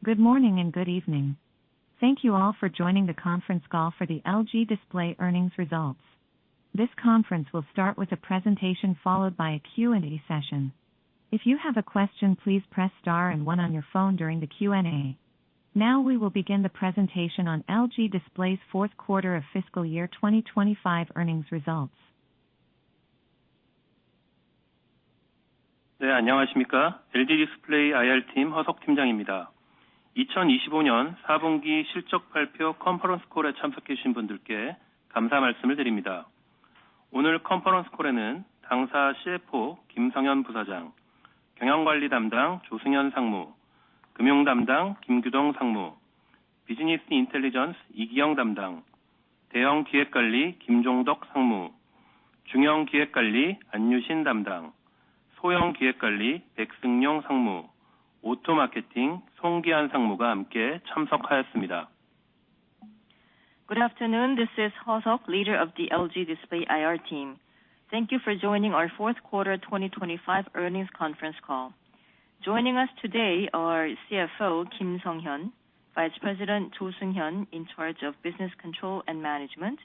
Good morning and good evening. Thank you all for joining the conference call for the LG Display earnings results. This conference will start with a presentation followed by a Q&A session. If you have a question, please press star and one on your phone during the Q&A. Now we will begin the presentation on LG Display's fourth quarter of fiscal year 2025 earnings results. 네, 안녕하십니까? LG 디스플레이 IR팀 허석 팀장입니다. 2025년 4분기 실적 발표 컨퍼런스 콜에 참석해 주신 분들께 감사 말씀을 드립니다. 오늘 컨퍼런스 콜에는 당사 CFO 김성현 부사장, 경영관리 담당 조승현 상무, 금융 담당 김규동 상무, 비즈니스 인텔리전스 이기영 담당, 대형 기획관리 김종덕 상무, 중형 기획관리 안유신 담당, 소형 기획관리 백승용 상무, 오토 마케팅 송기한 상무가 함께 참석하였습니다. Good afternoon. This is Hosok, leader of the LG Display IR team. Thank you for joining our fourth quarter 2025 earnings conference call. Joining us today are CFO Kim Sung-hyun, Vice President Jo Seung-hyun in charge of business control and management,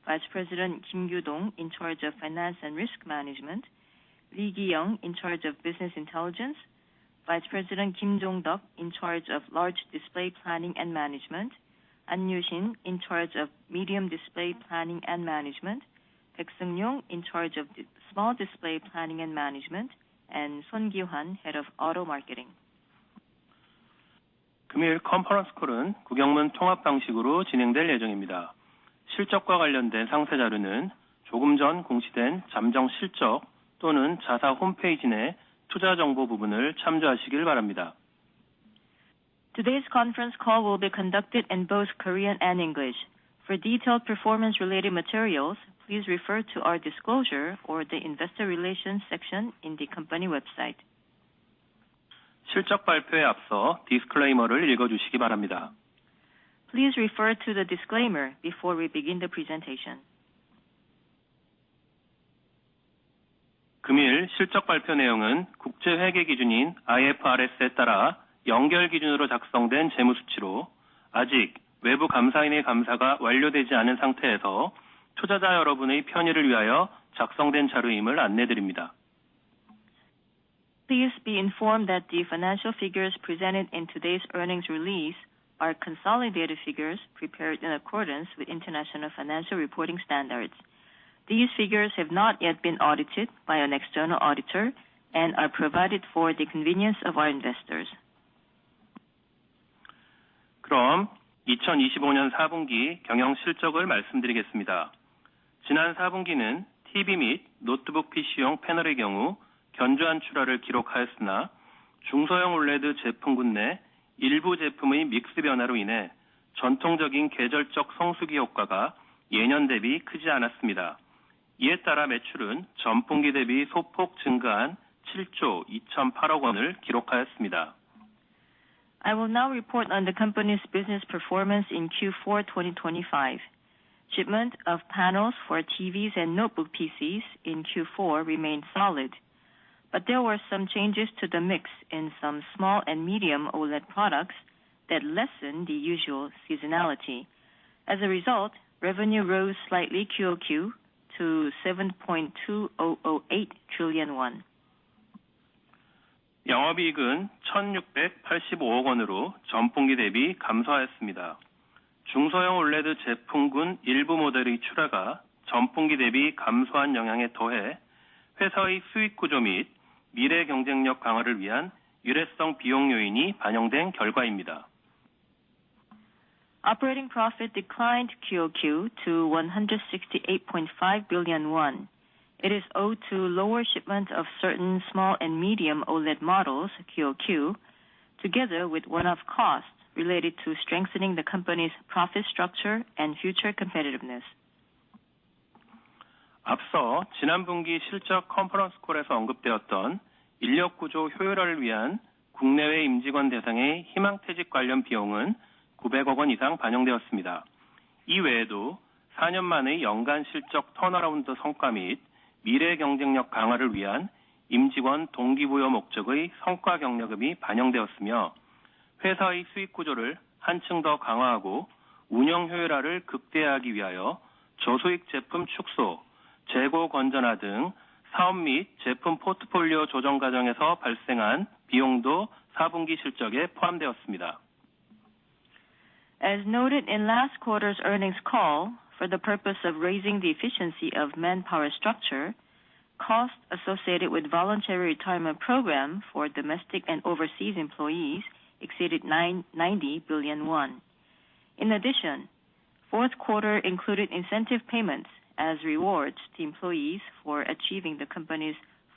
Vice President Kim Gyudong in charge of finance and risk management, Lee Gi-young in charge of business intelligence, Vice President Kim Jong-deok in charge of large display planning and management, An Yu-shin in charge of medium display planning and management, Baek Seung-yong in charge of small display planning and management, and Son Gi-hwan, head of auto marketing. 금일 컨퍼런스 콜은 구경문 통합 방식으로 진행될 예정입니다. 실적과 관련된 상세 자료는 조금 전 공시된 잠정 실적 또는 자사 홈페이지 내 투자 정보 부분을 참조하시길 바랍니다. Today's conference call will be conducted in both Korean and English. For detailed performance-related materials, please refer to our disclosure or the investor relations section in the company website. 실적 발표에 앞서 디스클레이머를 읽어주시기 바랍니다. Please refer to the disclaimer before we begin the presentation. 금일 실적 발표 내용은 국제 회계 기준인 IFRS에 따라 연결 기준으로 작성된 재무수치로 아직 외부 감사인의 감사가 완료되지 않은 상태에서 투자자 여러분의 편의를 위하여 작성된 자료임을 안내드립니다. Please be informed that the financial figures presented in today's earnings release are consolidated figures prepared in accordance with International Financial Reporting Standards. These figures have not yet been audited by an external auditor and are provided for the convenience of our investors. 그럼 2025년 4분기 경영 실적을 말씀드리겠습니다. 지난 4분기는 TV 및 노트북 PC용 패널의 경우 견조한 출하를 기록하였으나 중소형 OLED 제품군 내 일부 제품의 믹스 변화로 인해 전통적인 계절적 성수기 효과가 예년 대비 크지 않았습니다. 이에 따라 매출은 전분기 대비 소폭 증가한 7조 2,008억 원을 기록하였습니다. I will now report on the company's business performance in Q4 2025. Shipment of panels for TVs and notebook PCs in Q4 remained solid, but there were some changes to the mix in some small and medium OLED products that lessened the usual seasonality. As a result, revenue rose slightly QOQ to 7.2008 trillion won. 영업이익은 1,685억 원으로 전분기 대비 감소하였습니다. 중소형 OLED 제품군 일부 모델의 출하가 전분기 대비 감소한 영향에 더해 회사의 수익 구조 및 미래 경쟁력 강화를 위한 일회성 비용 요인이 반영된 결과입니다. Operating profit declined QOQ to 168.5 billion won. It is owed to lower shipment of certain small and medium OLED models QOQ, together with one-off costs related to strengthening the company's profit structure and future competitiveness. 앞서 지난 분기 실적 컨퍼런스 콜에서 언급되었던 인력 구조 효율화를 위한 국내외 임직원 대상의 희망퇴직 관련 비용은 900억 원 이상 반영되었습니다. 이 외에도 4년 만의 연간 실적 턴어라운드 성과 및 미래 경쟁력 강화를 위한 임직원 동기부여 목적의 성과 격려금이 반영되었으며 회사의 수익 구조를 한층 더 강화하고 운영 효율화를 극대화하기 위하여 저수익 제품 축소, 재고 건전화 등 사업 및 제품 포트폴리오 조정 과정에서 발생한 비용도 4분기 실적에 포함되었습니다. As noted in last quarter's earnings call, for the purpose of raising the efficiency of manpower structure, costs associated with voluntary retirement program for domestic and overseas employees exceeded 90 billion won. In addition, fourth quarter included incentive payments as rewards to employees for achieving the company's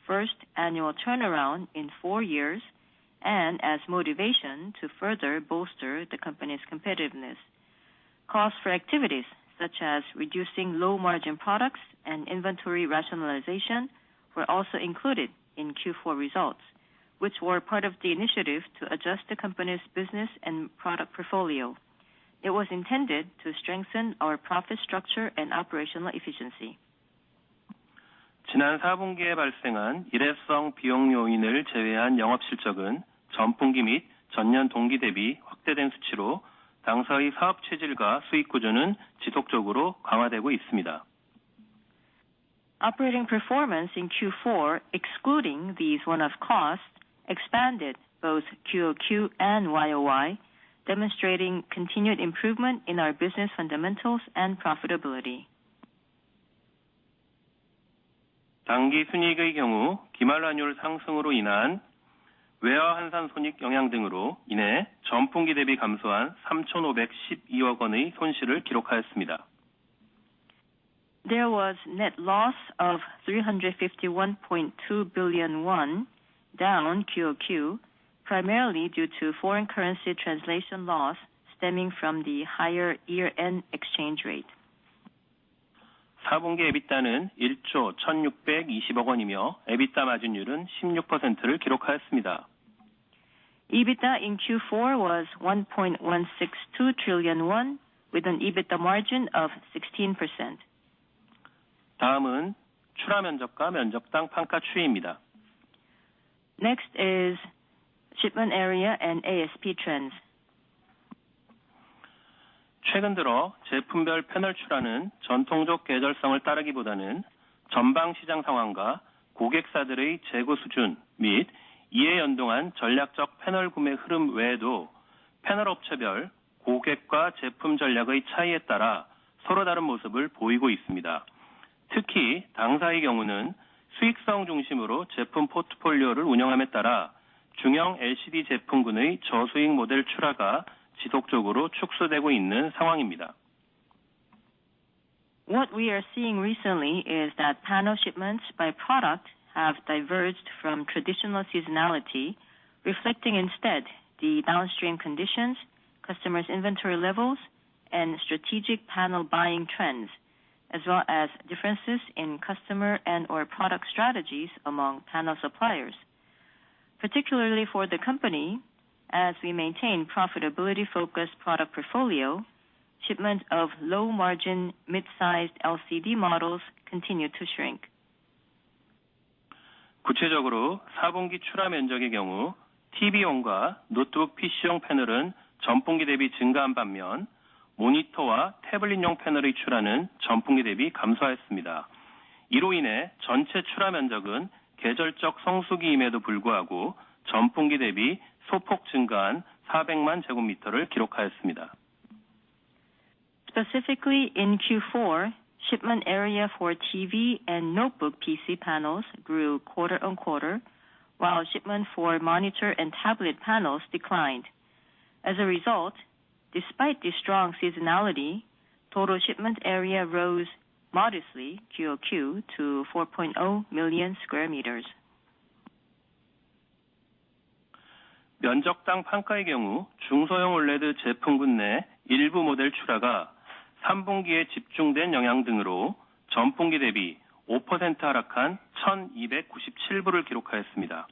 first annual turnaround in 4 years and as motivation to further bolster the company's competitiveness. Costs for activities such as reducing low-margin products and inventory rationalization were also included in Q4 results, which were part of the initiative to adjust the company's business and product portfolio. It was intended to strengthen our profit structure and operational efficiency. 지난 4분기에 발생한 일회성 비용 요인을 제외한 영업 실적은 전분기 및 전년 동기 대비 확대된 수치로 당사의 사업 체질과 수익 구조는 지속적으로 강화되고 있습니다. Operating performance in Q4, excluding these one-off costs, expanded both QOQ and YOY, demonstrating continued improvement in our business fundamentals and profitability. 당기 순이익의 경우 기말 환율 상승으로 인한 외화 환산 손익 영향 등으로 인해 전분기 대비 감소한 3,512억 원의 손실을 기록하였습니다. There was net loss of 351.2 billion won, down QOQ, primarily due to foreign currency translation loss stemming from the higher year-end exchange rate. 4분기 EBITDA는 1조 1,620억 원이며 EBITDA 마진율은 16%를 기록하였습니다. EBITDA in Q4 was 1.162 trillion won, with an EBITDA margin of 16%. 다음은 출하 면적과 면적당 판가 추이입니다. Next is shipment area and ASP trends. 최근 들어 제품별 패널 출하는 전통적 계절성을 따르기보다는 전방 시장 상황과 고객사들의 재고 수준 및 이에 연동한 전략적 패널 구매 흐름 외에도 패널 업체별 고객과 제품 전략의 차이에 따라 서로 다른 모습을 보이고 있습니다. 특히 당사의 경우는 수익성 중심으로 제품 포트폴리오를 운영함에 따라 중형 LCD 제품군의 저수익 모델 출하가 지속적으로 축소되고 있는 상황입니다. What we are seeing recently is that panel shipments by product have diverged from traditional seasonality, reflecting instead the downstream conditions, customers' inventory levels, and strategic panel buying trends, as well as differences in customer and/or product strategies among panel suppliers. Particularly for the company, as we maintain profitability-focused product portfolio, shipment of low-margin, mid-sized LCD models continue to shrink. 구체적으로 4분기 출하 면적의 경우 TV용과 노트북 PC용 패널은 전분기 대비 증가한 반면 모니터와 태블릿용 패널의 출하는 전분기 대비 감소하였습니다. 이로 인해 전체 출하 면적은 계절적 성수기임에도 불구하고 전분기 대비 소폭 증가한 400만 제곱미터를 기록하였습니다. Specifically in Q4, shipment area for TV and notebook PC panels grew quarter-on-quarter, while shipment for monitor and tablet panels declined. As a result, despite the strong seasonality, total shipment area rose modestly QOQ to 4.0 million square meters. 면적당 판가의 경우 중소형 OLED 제품군 내 일부 모델 출하가 3분기에 집중된 영향 등으로 전분기 대비 5% 하락한 1,297부를 기록하였습니다.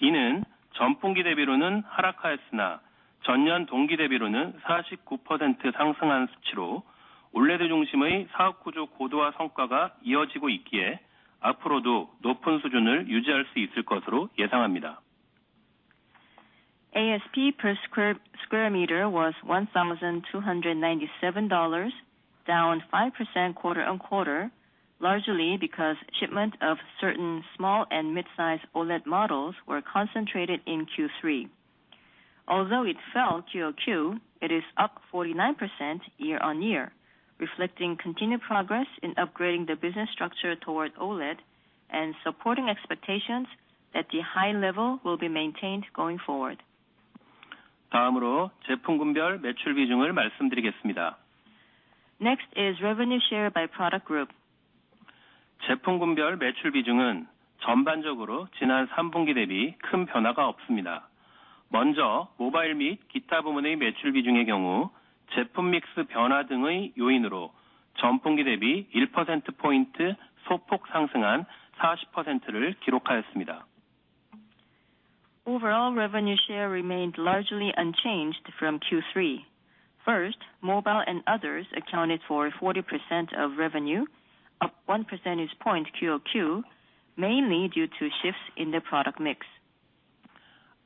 이는 전분기 대비로는 하락하였으나 전년 동기 대비로는 49% 상승한 수치로 OLED 중심의 사업 구조 고도화 성과가 이어지고 있기에 앞으로도 높은 수준을 유지할 수 있을 것으로 예상합니다. ASP per square meter was $1,297, down 5% quarter-on-quarter, largely because shipment of certain small and mid-size OLED models were concentrated in Q3. Although it fell QoQ, it is up 49% year-on-year, reflecting continued progress in upgrading the business structure toward OLED and supporting expectations that the high level will be maintained going forward. 다음으로 제품군별 매출 비중을 말씀드리겠습니다. Next is revenue share by product group. 제품군별 매출 비중은 전반적으로 지난 3분기 대비 큰 변화가 없습니다. 먼저 모바일 및 기타 부문의 매출 비중의 경우 제품 믹스 변화 등의 요인으로 전분기 대비 1%포인트 소폭 상승한 40%를 기록하였습니다. Overall revenue share remained largely unchanged from Q3. First, mobile and others accounted for 40% of revenue, up 1 percentage point QoQ, mainly due to shifts in the product mix.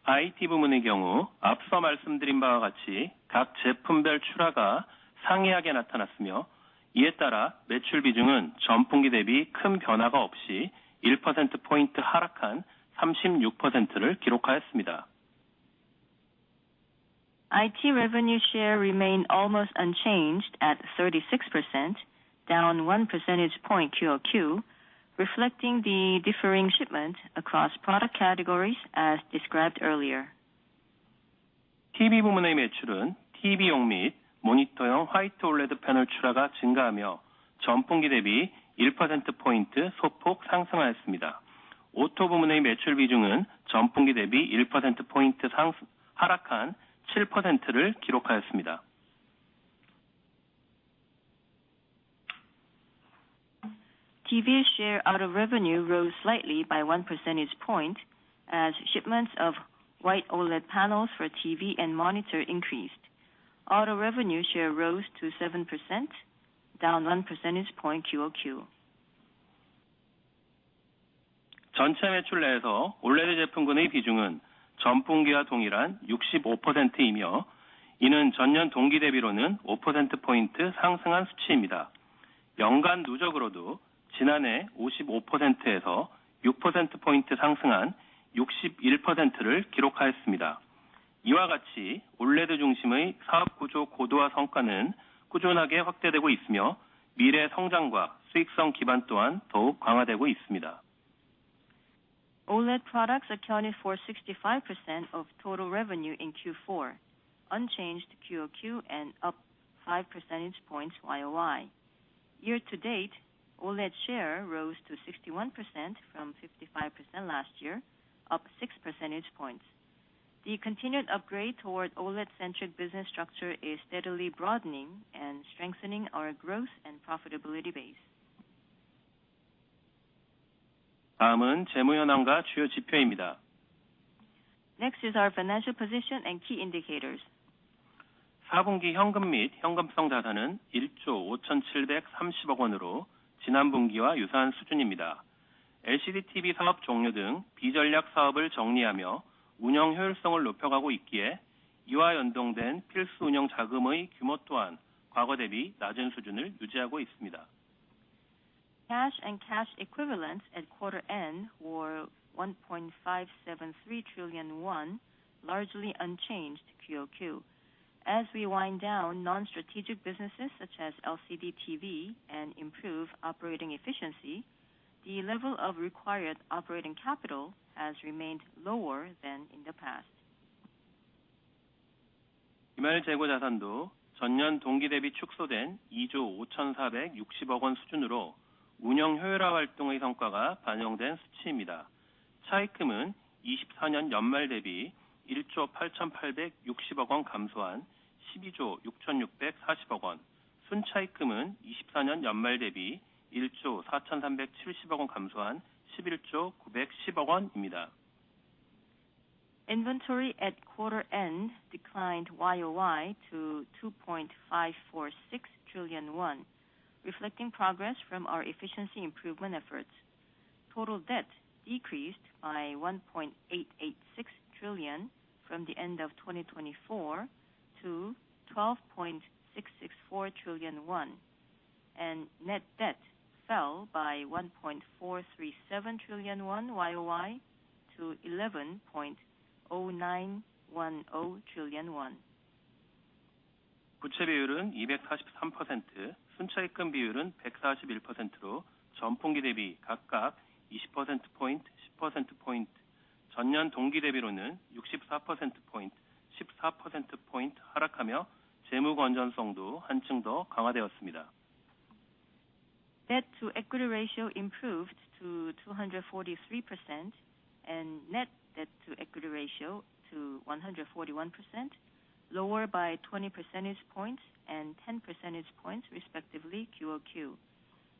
IT 부문의 경우 앞서 말씀드린 바와 같이 각 제품별 출하가 상이하게 나타났으며 이에 따라 매출 비중은 전분기 대비 큰 변화가 없이 1%포인트 하락한 36%를 기록하였습니다. IT revenue share remained almost unchanged at 36%, down 1 percentage point QoQ, reflecting the differing shipment across product categories as described earlier. TV 부문의 매출은 TV용 및 모니터용 화이트 올레드 패널 출하가 증가하며 전분기 대비 1%포인트 소폭 상승하였습니다. 오토 부문의 매출 비중은 전분기 대비 1%포인트 하락한 7%를 기록하였습니다. TV's share out of revenue rose slightly by 1 percentage point as shipments of white OLED panels for TV and monitor increased. Auto revenue share rose to 7%, down 1 percentage point QoQ. 전체 매출 내에서 올레드 제품군의 비중은 전분기와 동일한 65%이며 이는 전년 동기 대비로는 5%포인트 상승한 수치입니다. 연간 누적으로도 지난해 55%에서 6%포인트 상승한 61%를 기록하였습니다. 이와 같이 올레드 중심의 사업 구조 고도화 성과는 꾸준하게 확대되고 있으며 미래 성장과 수익성 기반 또한 더욱 강화되고 있습니다. OLED products accounted for 65% of total revenue in Q4, unchanged QoQ and up 5 percentage points YoY. Year to date, OLED share rose to 61% from 55% last year, up 6 percentage points. The continued upgrade toward OLED-centric business structure is steadily broadening and strengthening our growth and profitability base. 다음은 재무 현황과 주요 지표입니다. Next is our financial position and key indicators. 4분기 현금 및 현금성 자산은 1조 5,730억 원으로 지난 분기와 유사한 수준입니다. LCD TV 사업 종료 등 비전략 사업을 정리하며 운영 효율성을 높여가고 있기에 이와 연동된 필수 운영 자금의 규모 또한 과거 대비 낮은 수준을 유지하고 있습니다. Cash and cash equivalents at quarter end were 1.573 trillion won, largely unchanged QoQ. As we wind down non-strategic businesses such as LCD TV and improve operating efficiency, the level of required operating capital has remained lower than in the past. 기말 재고 자산도 전년 동기 대비 축소된 2조 5,460억 원 수준으로 운영 효율화 활동의 성과가 반영된 수치입니다. 차입금은 24년 연말 대비 1조 8,860억 원 감소한 12조 6,640억 원, 순차입금은 24년 연말 대비 1조 4,370억 원 감소한 11조 910억 원입니다. Inventory at quarter end declined YoY to 2.546 trillion won, reflecting progress from our efficiency improvement efforts. Total debt decreased by 1.886 trillion from the end of 2024 to 12.664 trillion won, and net debt fell by 1.437 trillion won YOY to 11.0910 trillion won. 부채 비율은 243%, 순차입금 비율은 141%로 전분기 대비 각각 20%포인트, 10%포인트, 전년 동기 대비로는 64%포인트, 14%포인트 하락하며 재무 건전성도 한층 더 강화되었습니다. Debt to equity ratio improved to 243% and net debt to equity ratio to 141%, lower by 20 percentage points and 10 percentage points respectively QOQ,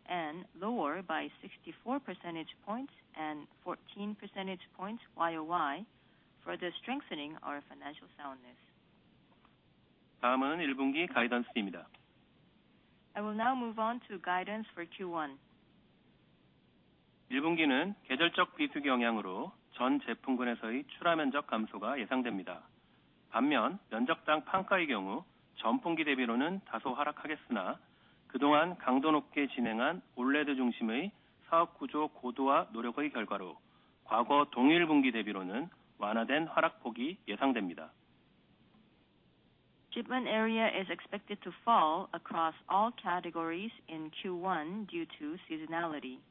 and lower by 64 percentage points and 14 percentage points YOY, further strengthening our financial soundness. 다음은 1분기 가이던스입니다. I will now move on to guidance for Q1. 1분기는 계절적 비수기 영향으로 전 제품군에서의 출하 면적 감소가 예상됩니다. 반면 면적당 판가의 경우 전분기 대비로는 다소 하락하겠으나 그동안 강도 높게 진행한 올레드 중심의 사업 구조 고도화 노력의 결과로 과거 동일 분기 대비로는 완화된 하락폭이 예상됩니다. Shipment area is expected to fall across all categories in Q1 due to seasonality.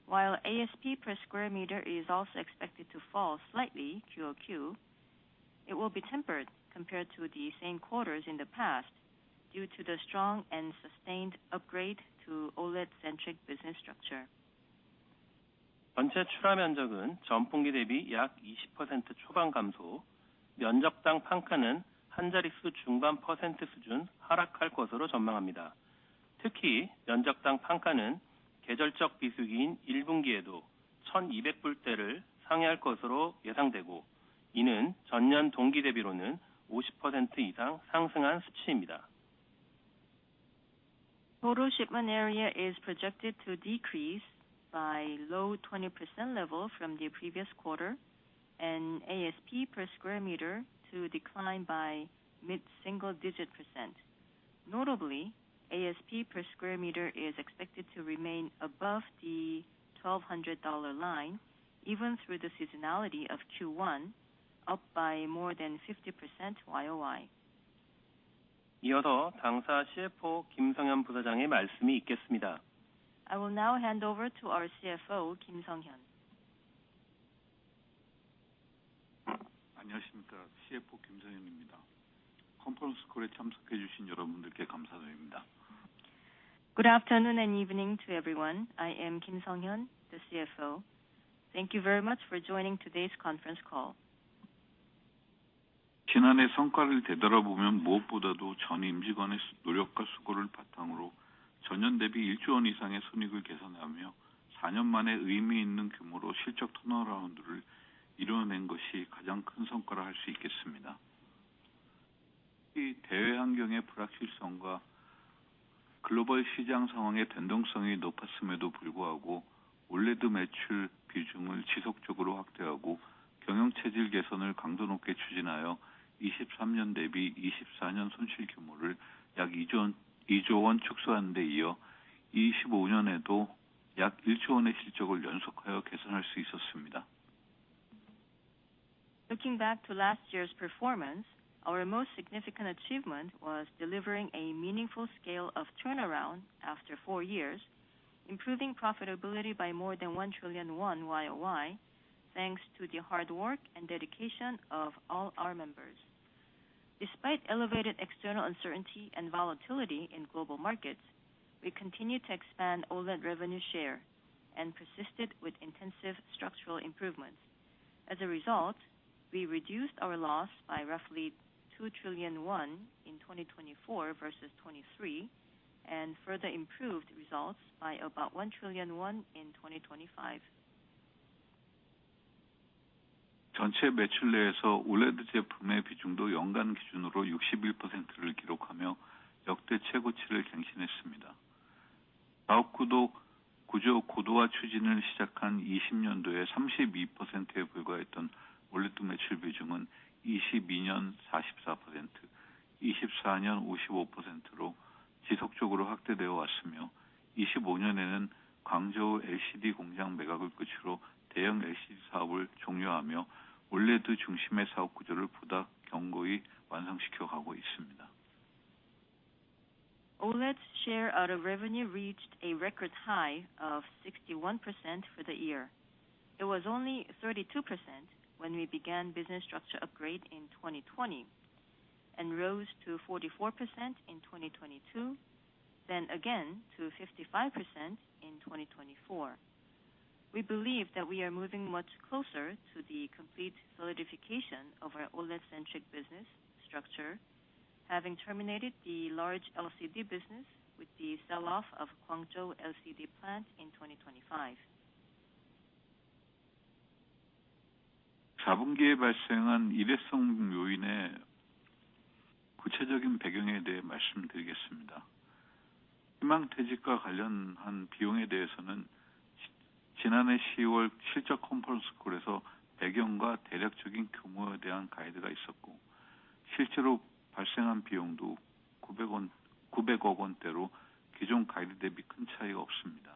While ASP per square meter is also expected to fall slightly QOQ, it will be tempered compared to the same quarters in the past due to the strong and sustained upgrade to OLED-centric business structure. 전체 출하 면적은 전분기 대비 약 20% 초반 감소, 면적당 판가는 한 자릿수 중반 퍼센트 수준 하락할 것으로 전망합니다. 특히 면적당 판가는 계절적 비수기인 1분기에도 1,200불대를 상회할 것으로 예상되고, 이는 전년 동기 대비로는 50% 이상 상승한 수치입니다. Total shipment area is projected to decrease by low 20% level from the previous quarter, and ASP per square meter to decline by mid-single-digit %. Notably, ASP per square meter is expected to remain above the $1,200 line, even through the seasonality of Q1, up by more than 50% YOY. 이어서 당사 CFO 김성현 부사장의 말씀이 있겠습니다. I will now hand over to our CFO, Kim Sung-hyun. 안녕하십니까. CFO 김성현입니다. 컨퍼런스 콜에 참석해 주신 여러분들께 감사드립니다. Good afternoon and evening to everyone. I am Kim Sung-hyun, the CFO. Thank you very much for joining today's conference call. 지난해 성과를 되돌아보면 무엇보다도 전 임직원의 노력과 수고를 바탕으로 전년 대비 1조 원 이상의 손익을 개선하며 4년 만에 의미 있는 규모로 실적 턴어라운드를 이뤄낸 것이 가장 큰 성과라 할 수 있겠습니다. 이 대외 환경의 불확실성과 글로벌 시장 상황의 변동성이 높았음에도 불구하고 올레드 매출 비중을 지속적으로 확대하고 경영 체질 개선을 강도 높게 추진하여 23년 대비 24년 손실 규모를 약 2조 원 축소하는 데 이어 25년에도 약 1조 원의 실적을 연속하여 개선할 수 있었습니다. Looking back to last year's performance, our most significant achievement was delivering a meaningful scale of turnaround after 4 years, improving profitability by more than 1 trillion won YOY, thanks to the hard work and dedication of all our members. Despite elevated external uncertainty and volatility in global markets, we continued to expand OLED revenue share and persisted with intensive structural improvements. As a result, we reduced our loss by roughly 2 trillion won in 2024 versus 23, and further improved results by about 1 trillion won in 2025. 전체 매출 내에서 올레드 제품의 비중도 연간 기준으로 61%를 기록하며 역대 최고치를 갱신했습니다. 사업 구조 고도화 추진을 시작한 20년도에 32%에 불과했던 올레드 매출 비중은 22년 44%, 24년 55%로 지속적으로 확대되어 왔으며 25년에는 광저우 LCD 공장 매각을 끝으로 대형 LCD 사업을 종료하며 올레드 중심의 사업 구조를 보다 견고히 완성시켜 가고 있습니다. OLED's share out of revenue reached a record high of 61% for the year. It was only 32% when we began business structure upgrade in 2020 and rose to 44% in 2022, then again to 55% in 2024. We believe that we are moving much closer to the complete solidification of our OLED-centric business structure, having terminated the large LCD business with the sell-off of Guangzhou LCD plant in 2025. 4분기에 발생한 일회성 요인의 구체적인 배경에 대해 말씀드리겠습니다. 희망퇴직과 관련한 비용에 대해서는 지난해 10월 실적 컨퍼런스 콜에서 배경과 대략적인 규모에 대한 가이드가 있었고 실제로 발생한 비용도 900억 원대로 기존 가이드 대비 큰 차이가 없습니다.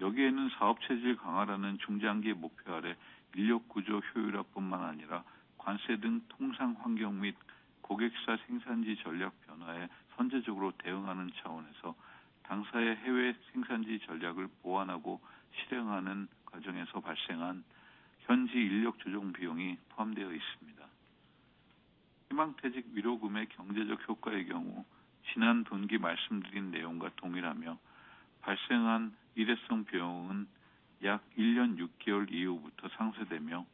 여기에는 사업체질 강화라는 중장기 목표 아래 인력구조 효율화뿐만 아니라 관세 등 통상 환경 및 고객사 생산지 전략 변화에 선제적으로 대응하는 차원에서 당사의 해외 생산지 전략을 보완하고 실행하는 과정에서 발생한 현지 인력 조정 비용이 포함되어 있습니다. 희망퇴직 위로금의 경제적 효과의 경우 지난 분기 말씀드린 내용과 동일하며 발생한 일회성 비용은 약 1년 6개월 이후부터 상쇄되며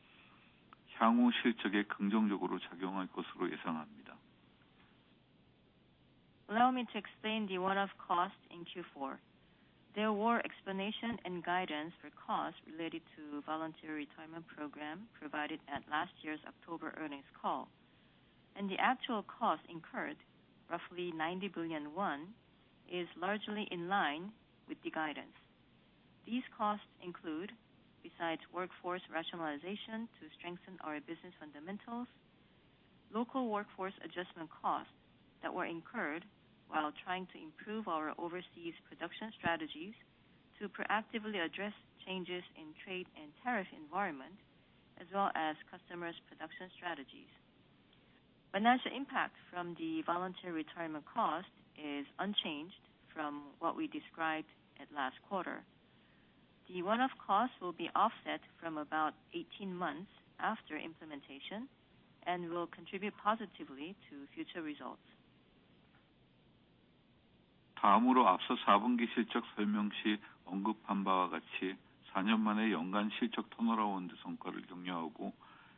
향후 실적에 긍정적으로 작용할 것으로 예상합니다. Allow me to explain the one-off cost in Q4. There were explanation and guidance for costs related to voluntary retirement program provided at last year's October earnings call, and the actual cost incurred, roughly 90 billion won, is largely in line with the guidance. These costs include, besides workforce rationalization to strengthen our business fundamentals, local workforce adjustment costs that were incurred while trying to improve our overseas production strategies to proactively address changes in trade and tariff environment, as well as customers' production strategies. Financial impact from the voluntary retirement cost is unchanged from what we described at last quarter. The one-off cost will be offset from about 18 months after implementation and will contribute positively to future results. 다음으로 앞서 4분기 실적 설명 시 언급한 바와 같이 4년 만에 연간 실적 턴어라운드 성과를 격려하고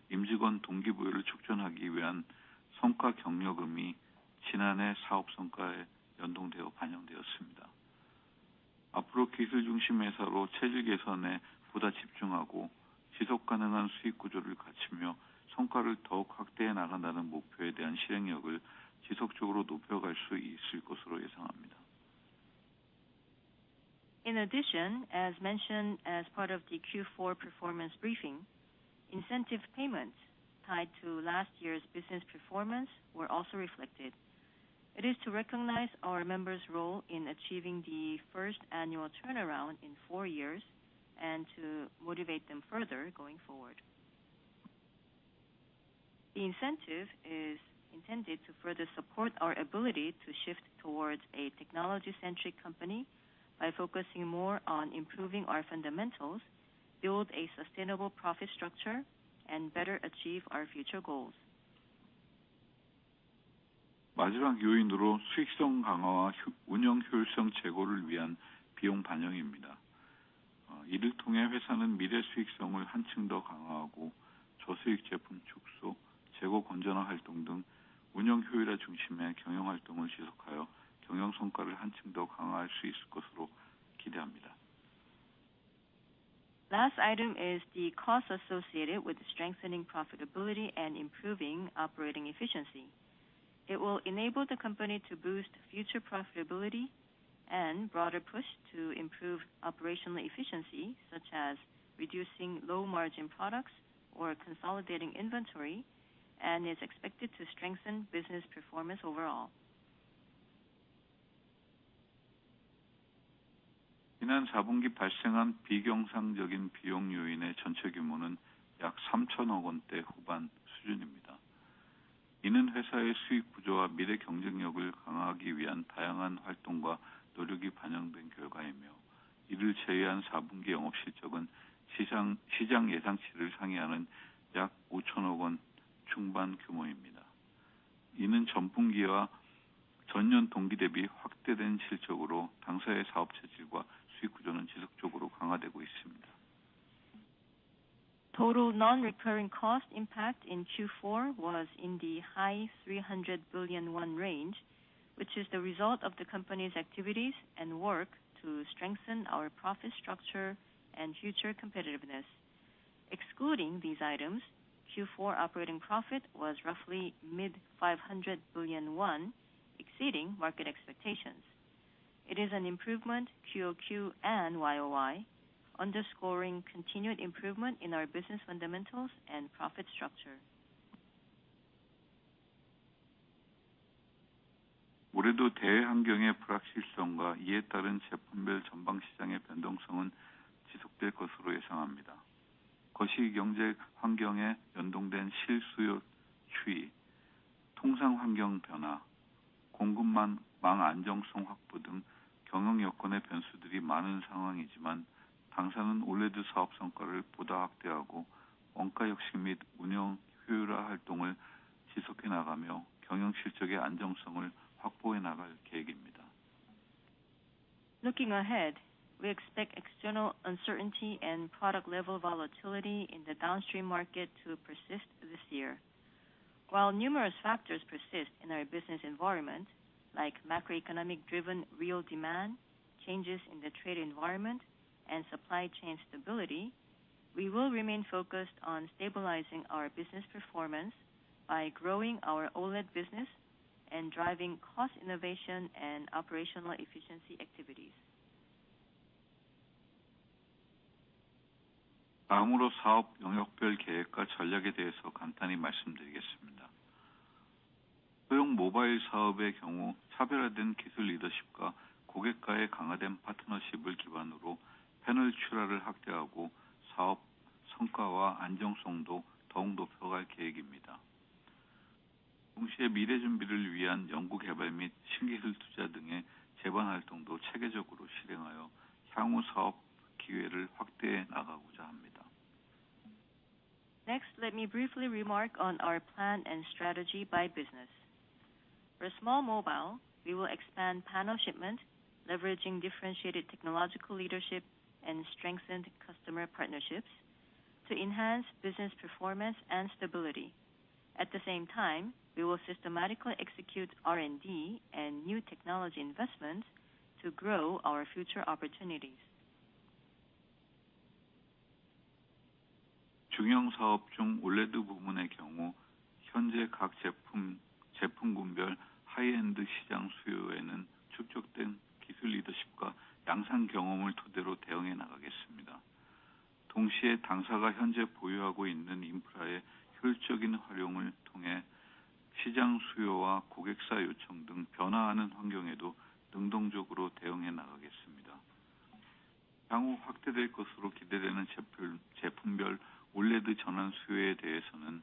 임직원 동기부여를 촉진하기 위한 성과 격려금이 지난해 사업 성과에 연동되어 반영되었습니다. 앞으로 기술 중심 회사로 체질 개선에 보다 집중하고 지속 가능한 수익 구조를 갖추며 성과를 더욱 확대해 나간다는 목표에 대한 실행력을 지속적으로 높여갈 수 있을 것으로 예상합니다. In addition, as mentioned as part of the Q4 performance briefing, incentive payments tied to last year's business performance were also reflected. It is to recognize our members' role in achieving the first annual turnaround in 4 years and to motivate them further going forward. The incentive is intended to further support our ability to shift towards a technology-centric company by focusing more on improving our fundamentals, build a sustainable profit structure, and better achieve our future goals. 마지막 요인으로 수익성 강화와 운영 효율성 제고를 위한 비용 반영입니다. 이를 통해 회사는 미래 수익성을 한층 더 강화하고 저수익 제품 축소, 재고 건전화 활동 등 운영 효율화 중심의 경영 활동을 지속하여 경영 성과를 한층 더 강화할 수 있을 것으로 기대합니다. Last item is the cost associated with strengthening profitability and improving operating efficiency. It will enable the company to boost future profitability and broader push to improve operational efficiency, such as reducing low-margin products or consolidating inventory, and is expected to strengthen business performance overall. 지난 4분기 발생한 비경상적인 비용 요인의 전체 규모는 약 3천억 원대 후반 수준입니다. 이는 회사의 수익 구조와 미래 경쟁력을 강화하기 위한 다양한 활동과 노력이 반영된 결과이며, 이를 제외한 4분기 영업실적은 시장 예상치를 상회하는 약 5천억 원 중반 규모입니다. 이는 전분기와 전년 동기 대비 확대된 실적으로 당사의 사업 체질과 수익 구조는 지속적으로 강화되고 있습니다. Total non-recurring cost impact in Q4 was in the high 300 billion won range, which is the result of the company's activities and work to strengthen our profit structure and future competitiveness. Excluding these items, Q4 operating profit was roughly mid 500 billion won, exceeding market expectations. It is an improvement QoQ and YoY, underscoring continued improvement in our business fundamentals and profit structure. 올해도 대외 환경의 불확실성과 이에 따른 제품별 전방 시장의 변동성은 지속될 것으로 예상합니다. 거시 경제 환경에 연동된 실수요 추이, 통상 환경 변화, 공급망 안정성 확보 등 경영 여건의 변수들이 많은 상황이지만, 당사는 올레드 사업 성과를 보다 확대하고 원가 혁신 및 운영 효율화 활동을 지속해 나가며 경영 실적의 안정성을 확보해 나갈 계획입니다. Looking ahead, we expect external uncertainty and product level volatility in the downstream market to persist this year. While numerous factors persist in our business environment, like macroeconomic driven real demand, changes in the trade environment, and supply chain stability, we will remain focused on stabilizing our business performance by growing our OLED business and driving cost innovation and operational efficiency activities. 다음으로 사업 영역별 계획과 전략에 대해서 간단히 말씀드리겠습니다. 소형 모바일 사업의 경우 차별화된 기술 리더십과 고객과의 강화된 파트너십을 기반으로 패널 출하를 확대하고 사업 성과와 안정성도 더욱 높여갈 계획입니다. 동시에 미래 준비를 위한 연구 개발 및 신기술 투자 등의 재반 활동도 체계적으로 실행하여 향후 사업 기회를 확대해 나가고자 합니다. Next, let me briefly remark on our plan and strategy by business. For small mobile, we will expand panel shipment, leveraging differentiated technological leadership and strengthened customer partnerships to enhance business performance and stability. At the same time, we will systematically execute R&D and new technology investments to grow our future opportunities. 중형 사업 중 올레드 부문의 경우 현재 각 제품군별 하이엔드 시장 수요에는 축적된 기술 리더십과 양산 경험을 토대로 대응해 나가겠습니다. 동시에 당사가 현재 보유하고 있는 인프라의 효율적인 활용을 통해 시장 수요와 고객사 요청 등 변화하는 환경에도 능동적으로 대응해 나가겠습니다. 향후 확대될 것으로 기대되는 제품별 올레드 전환 수요에 대해서는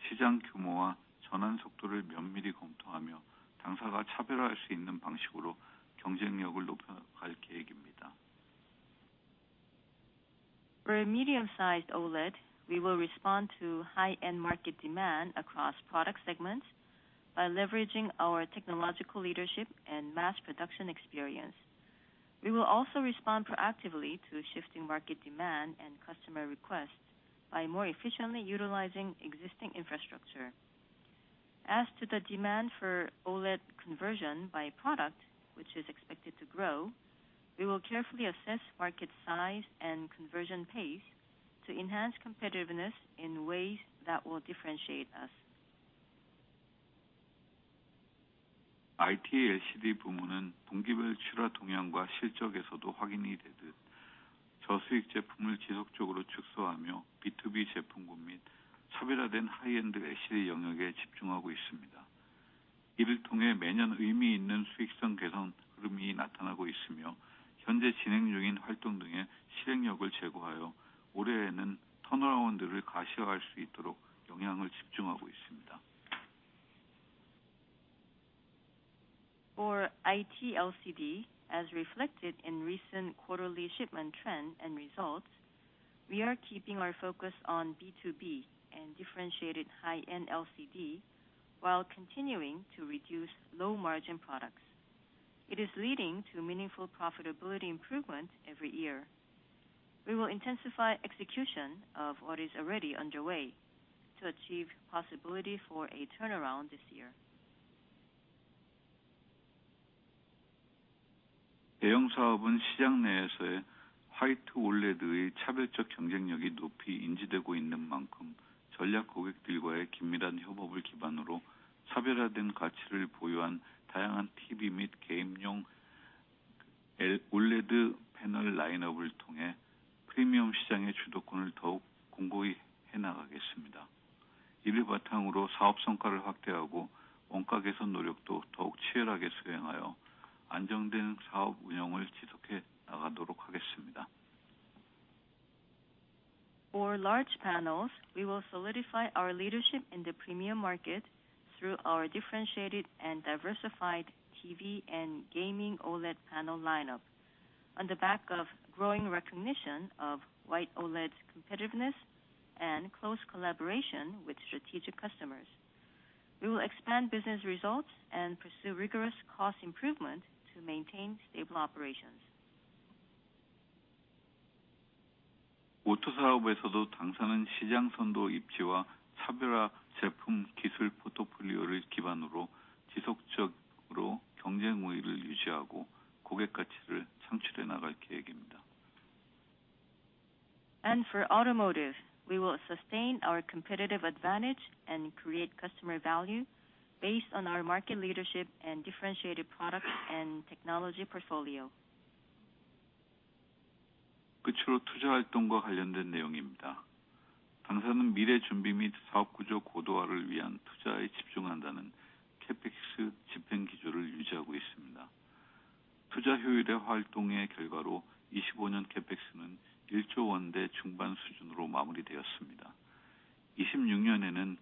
시장 규모와 전환 속도를 면밀히 검토하며 당사가 차별화할 수 있는 방식으로 경쟁력을 높여갈 계획입니다. For medium-sized OLED, we will respond to high-end market demand across product segments by leveraging our technological leadership and mass production experience. We will also respond proactively to shifting market demand and customer requests by more efficiently utilizing existing infrastructure. As to the demand for OLED conversion by product, which is expected to grow, we will carefully assess market size and conversion pace to enhance competitiveness in ways that will differentiate us. IT LCD 부문은 분기별 출하 동향과 실적에서도 확인이 되듯 저수익 제품을 지속적으로 축소하며 B2B 제품군 및 차별화된 하이엔드 LCD 영역에 집중하고 있습니다. 이를 통해 매년 의미 있는 수익성 개선 흐름이 나타나고 있으며 현재 진행 중인 활동 등의 실행력을 제고하여 올해에는 턴어라운드를 가시화할 수 있도록 영향을 집중하고 있습니다. For IT LCD, as reflected in recent quarterly shipment trend and results, we are keeping our focus on B2B and differentiated high-end LCD while continuing to reduce low-margin products. It is leading to meaningful profitability improvement every year. We will intensify execution of what is already underway to achieve possibility for a turnaround this year. 대형 사업은 시장 내에서의 화이트 올레드의 차별적 경쟁력이 높이 인지되고 있는 만큼 전략 고객들과의 긴밀한 협업을 기반으로 차별화된 가치를 보유한 다양한 TV 및 게임용 올레드 패널 라인업을 통해 프리미엄 시장의 주도권을 더욱 공고히 해나가겠습니다. 이를 바탕으로 사업 성과를 확대하고 원가 개선 노력도 더욱 치열하게 수행하여 안정된 사업 운영을 지속해 나가도록 하겠습니다. For large panels, we will solidify our leadership in the premium market through our differentiated and diversified TV and gaming OLED panel lineup. On the back of growing recognition of white OLED's competitiveness and close collaboration with strategic customers, we will expand business results and pursue rigorous cost improvement to maintain stable operations. 오토 사업에서도 당사는 시장 선도 입지와 차별화 제품 기술 포트폴리오를 기반으로 지속적으로 경쟁 우위를 유지하고 고객 가치를 창출해 나갈 계획입니다. And for automotive, we will sustain our competitive advantage and create customer value based on our market leadership and differentiated product and technology portfolio. 끝으로 투자 활동과 관련된 내용입니다. 당사는 미래 준비 및 사업 구조 고도화를 위한 투자에 집중한다는 캐펙스 집행 기조를 유지하고 있습니다. 투자 효율의 활동의 결과로 25년 캐펙스는 1조 원대 중반 수준으로 마무리되었습니다. 26년에는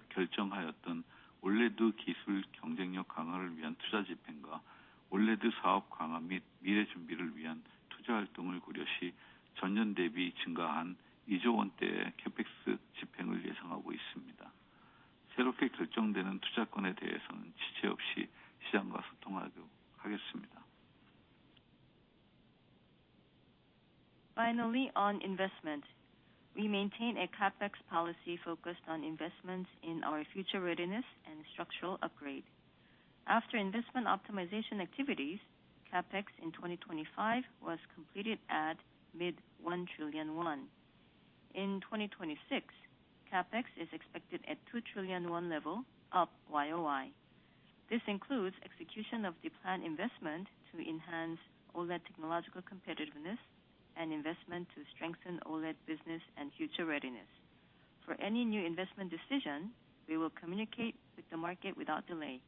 결정하였던 올레드 기술 경쟁력 강화를 위한 투자 집행과 올레드 사업 강화 및 미래 준비를 위한 투자 활동을 고려시 전년 대비 증가한 2조 원대의 캐펙스 집행을 예상하고 있습니다. 새롭게 결정되는 투자건에 대해서는 지체 없이 시장과 소통하도록 하겠습니다. Finally, on investment, we maintain a capex policy focused on investments in our future readiness and structural upgrade. After investment optimization activities, capex in 2025 was completed at mid 1 trillion won. In 2026, capex is expected at 2 trillion won level, up YOY. This includes execution of the planned investment to enhance OLED technological competitiveness and investment to strengthen OLED business and future readiness. For any new investment decision, we will communicate with the market without delay.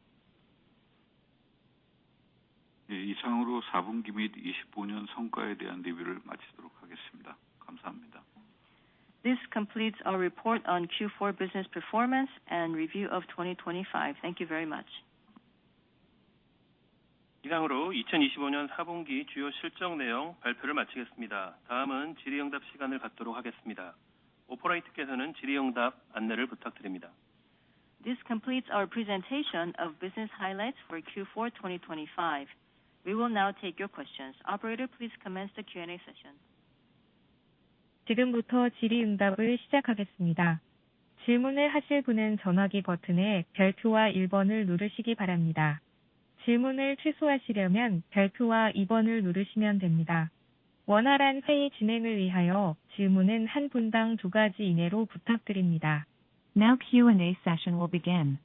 이상으로 4분기 및 25년 성과에 대한 리뷰를 마치도록 하겠습니다. 감사합니다. This completes our report on Q4 business performance and review of 2025. Thank you very much. 이상으로 2025년 4분기 주요 실적 내용 발표를 마치겠습니다. 다음은 질의응답 시간을 갖도록 하겠습니다. 오퍼레이터께서는 질의응답 안내를 부탁드립니다. This completes our presentation of business highlights for Q4 2025. We will now take your questions. Operator, please commence the Q&A session. 지금부터 질의응답을 시작하겠습니다. 질문을 하실 분은 전화기 버튼의 별표와 1번을 누르시기 바랍니다. 질문을 취소하시려면 별표와 2번을 누르시면 됩니다. 원활한 회의 진행을 위하여 질문은 한 분당 2가지 이내로 부탁드립니다. Now Q&A session will begin.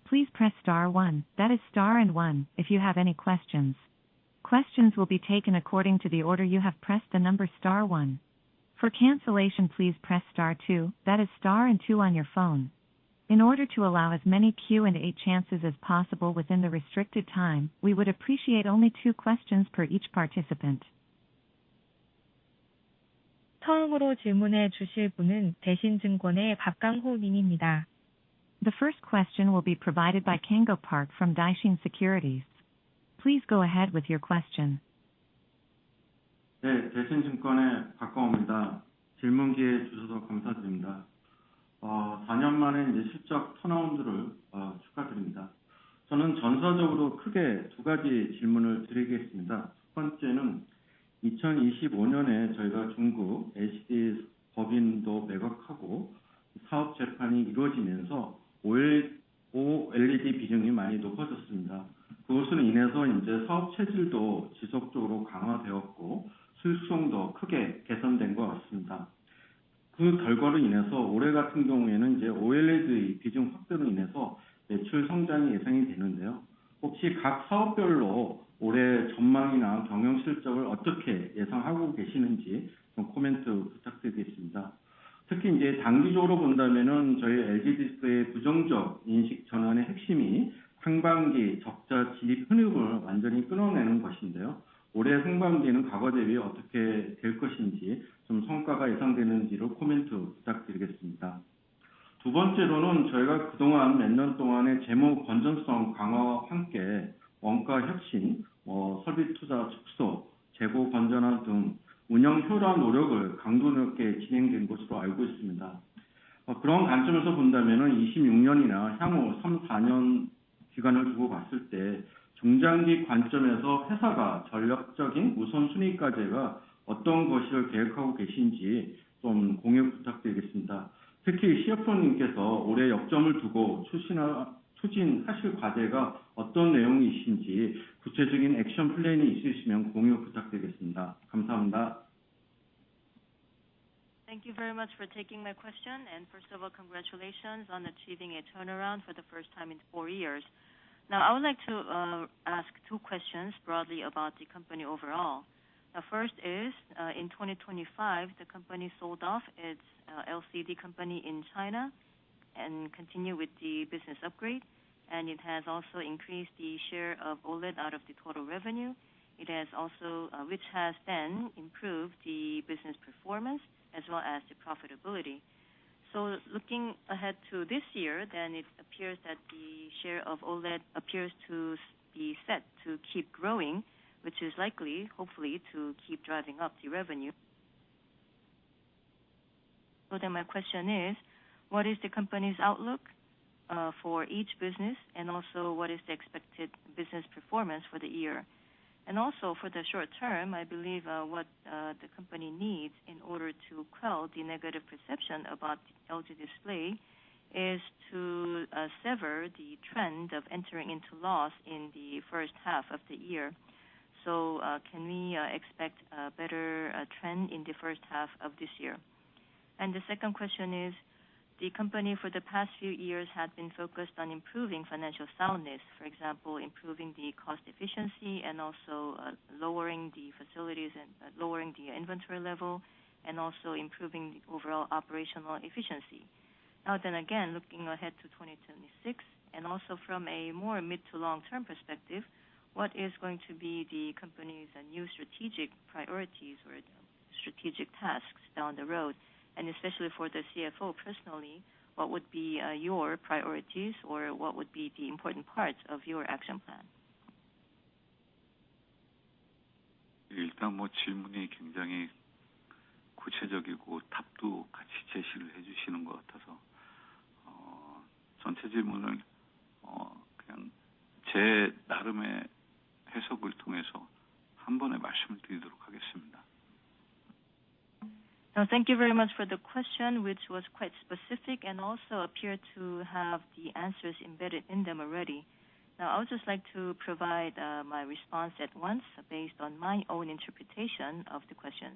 Please press star 1, that is star and 1, if you have any questions. Questions will be taken according to the order you have pressed the number star 1. For cancellation, please press star 2, that is star and 2 on your phone. In order to allow as many Q&A chances as possible within the restricted time, we would appreciate only 2 questions per each participant. 처음으로 질문해 주실 분은 대신증권의 박강호 님입니다. The first question will be provided by Kangho Park from Daishin Securities. Please go ahead with your question. 네, 대신증권의 박강호입니다. 질문 기회 주셔서 감사드립니다. 4년 만에 이제 실적 턴어라운드를 축하드립니다. 저는 전사적으로 크게 2가지 질문을 드리겠습니다. 첫 번째는 2025년에 저희가 중국 LCD 법인도 매각하고 사업 재판이 이루어지면서 OLED 비중이 많이 높아졌습니다. 그것으로 인해서 이제 사업 체질도 지속적으로 강화되었고 수익성도 크게 개선된 것 같습니다. 그 결과로 인해서 올해 같은 경우에는 이제 OLED 비중 확대로 인해서 매출 성장이 예상이 되는데요. 혹시 각 사업별로 올해 전망이나 경영 실적을 어떻게 예상하고 계시는지 좀 코멘트 부탁드리겠습니다. 특히 이제 단기적으로 본다면은 저희 LG 디스플레이의 부정적 인식 전환의 핵심이 상반기 적자 진입 흔익을 완전히 끊어내는 것인데요. 올해 상반기에는 과거 대비 어떻게 될 것인지 좀 성과가 예상되는지를 코멘트 부탁드리겠습니다. 두 번째로는 저희가 그동안 몇 년 동안의 재무 건전성 강화와 함께 원가 혁신, 설비 투자 축소, 재고 건전화 등 운영 효율화 노력을 강도 높게 진행된 것으로 알고 있습니다. 그런 관점에서 본다면은 26년이나 향후 3, 4년 기간을 두고 봤을 때 중장기 관점에서 회사가 전략적인 우선순위 과제가 어떤 것을 계획하고 계신지 좀 공유 부탁드리겠습니다. 특히 CFO님께서 올해 역점을 두고 추진하실 과제가 어떤 내용이신지 구체적인 액션 플랜이 있으시면 공유 부탁드리겠습니다. 감사합니다. Thank you very much for taking my question. And first of all, congratulations on achieving a turnaround for the first time in 4 years. Now, I would like to ask 2 questions broadly about the company overall. Now, first is, in 2025, the company sold off its LCD company in China and continue with the business upgrade. And it has also increased the share of OLED out of the total revenue. It has also, which has then improved the business performance as well as the profitability. So looking ahead to this year, then it appears that the share of OLED appears to be set to keep growing, which is likely, hopefully, to keep driving up the revenue. So then my question is, what is the company's outlook for each business, and also what is the expected business performance for the year? And also for the short term, I believe what the company needs in order to quell the negative perception about LG Display is to sever the trend of entering into loss in the first half of the year. So can we expect a better trend in the first half of this year? And the second question is, the company for the past few years had been focused on improving financial soundness, for example, improving the cost efficiency and also lowering the facilities and lowering the inventory level, and also improving the overall operational efficiency. Now then again, looking ahead to 2026, and also from a more mid to long-term perspective, what is going to be the company's new strategic priorities or strategic tasks down the road? And especially for the CFO personally, what would be your priorities or what would be the important parts of your action plan? 일단 질문이 굉장히 구체적이고 답도 같이 제시를 해주시는 것 같아서 전체 질문을 그냥 제 나름의 해석을 통해서 한 번에 말씀을 드리도록 하겠습니다. Now, thank you very much for the question, which was quite specific and also appeared to have the answers embedded in them already. Now, I would just like to provide my response at once based on my own interpretation of the questions.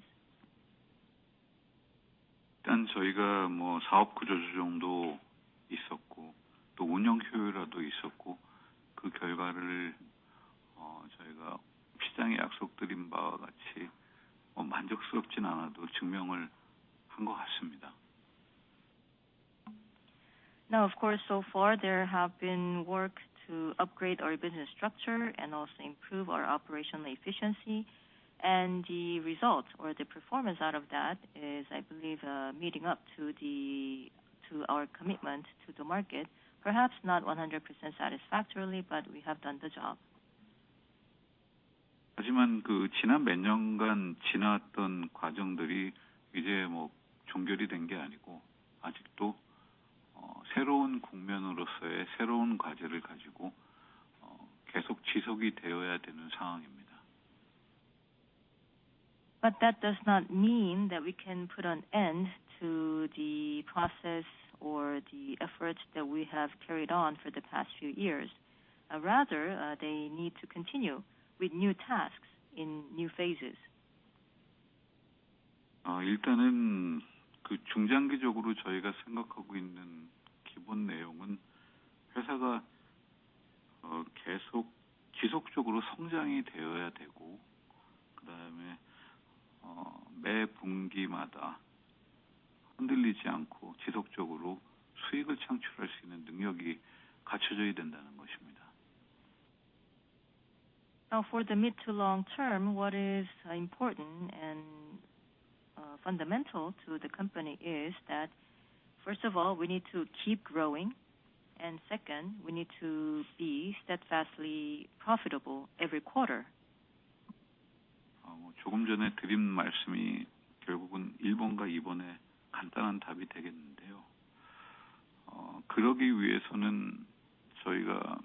일단 저희가 사업 구조 조정도 있었고 또 운영 효율화도 있었고 그 결과를 저희가 시장에 약속드린 바와 같이 만족스럽진 않아도 증명을 한 것 같습니다. Now, of course, so far there have been work to upgrade our business structure and also improve our operational efficiency. And the result or the performance out of that is, I believe, meeting up to our commitment to the market. Perhaps not 100% satisfactorily, but we have done the job. 하지만 그 지난 몇 년간 지나왔던 과정들이 이제 뭐 종결이 된 게 아니고 아직도 새로운 국면으로서의 새로운 과제를 가지고 계속 지속이 되어야 되는 상황입니다. But that does not mean that we can put an end to the process or the efforts that we have carried on for the past few years. Rather, they need to continue with new tasks in new phases. 일단은 그 중장기적으로 저희가 생각하고 있는 기본 내용은 회사가 계속 지속적으로 성장이 되어야 되고, 그다음에 매 분기마다 흔들리지 않고 지속적으로 수익을 창출할 수 있는 능력이 갖춰져야 된다는 것입니다. Now, for the mid to long term, what is important and fundamental to the company is that, first of all, we need to keep growing, and second, we need to be steadfastly profitable every quarter. 조금 전에 드린 말씀이 결국은 1번과 2번의 간단한 답이 되겠는데요. 그러기 위해서는 저희가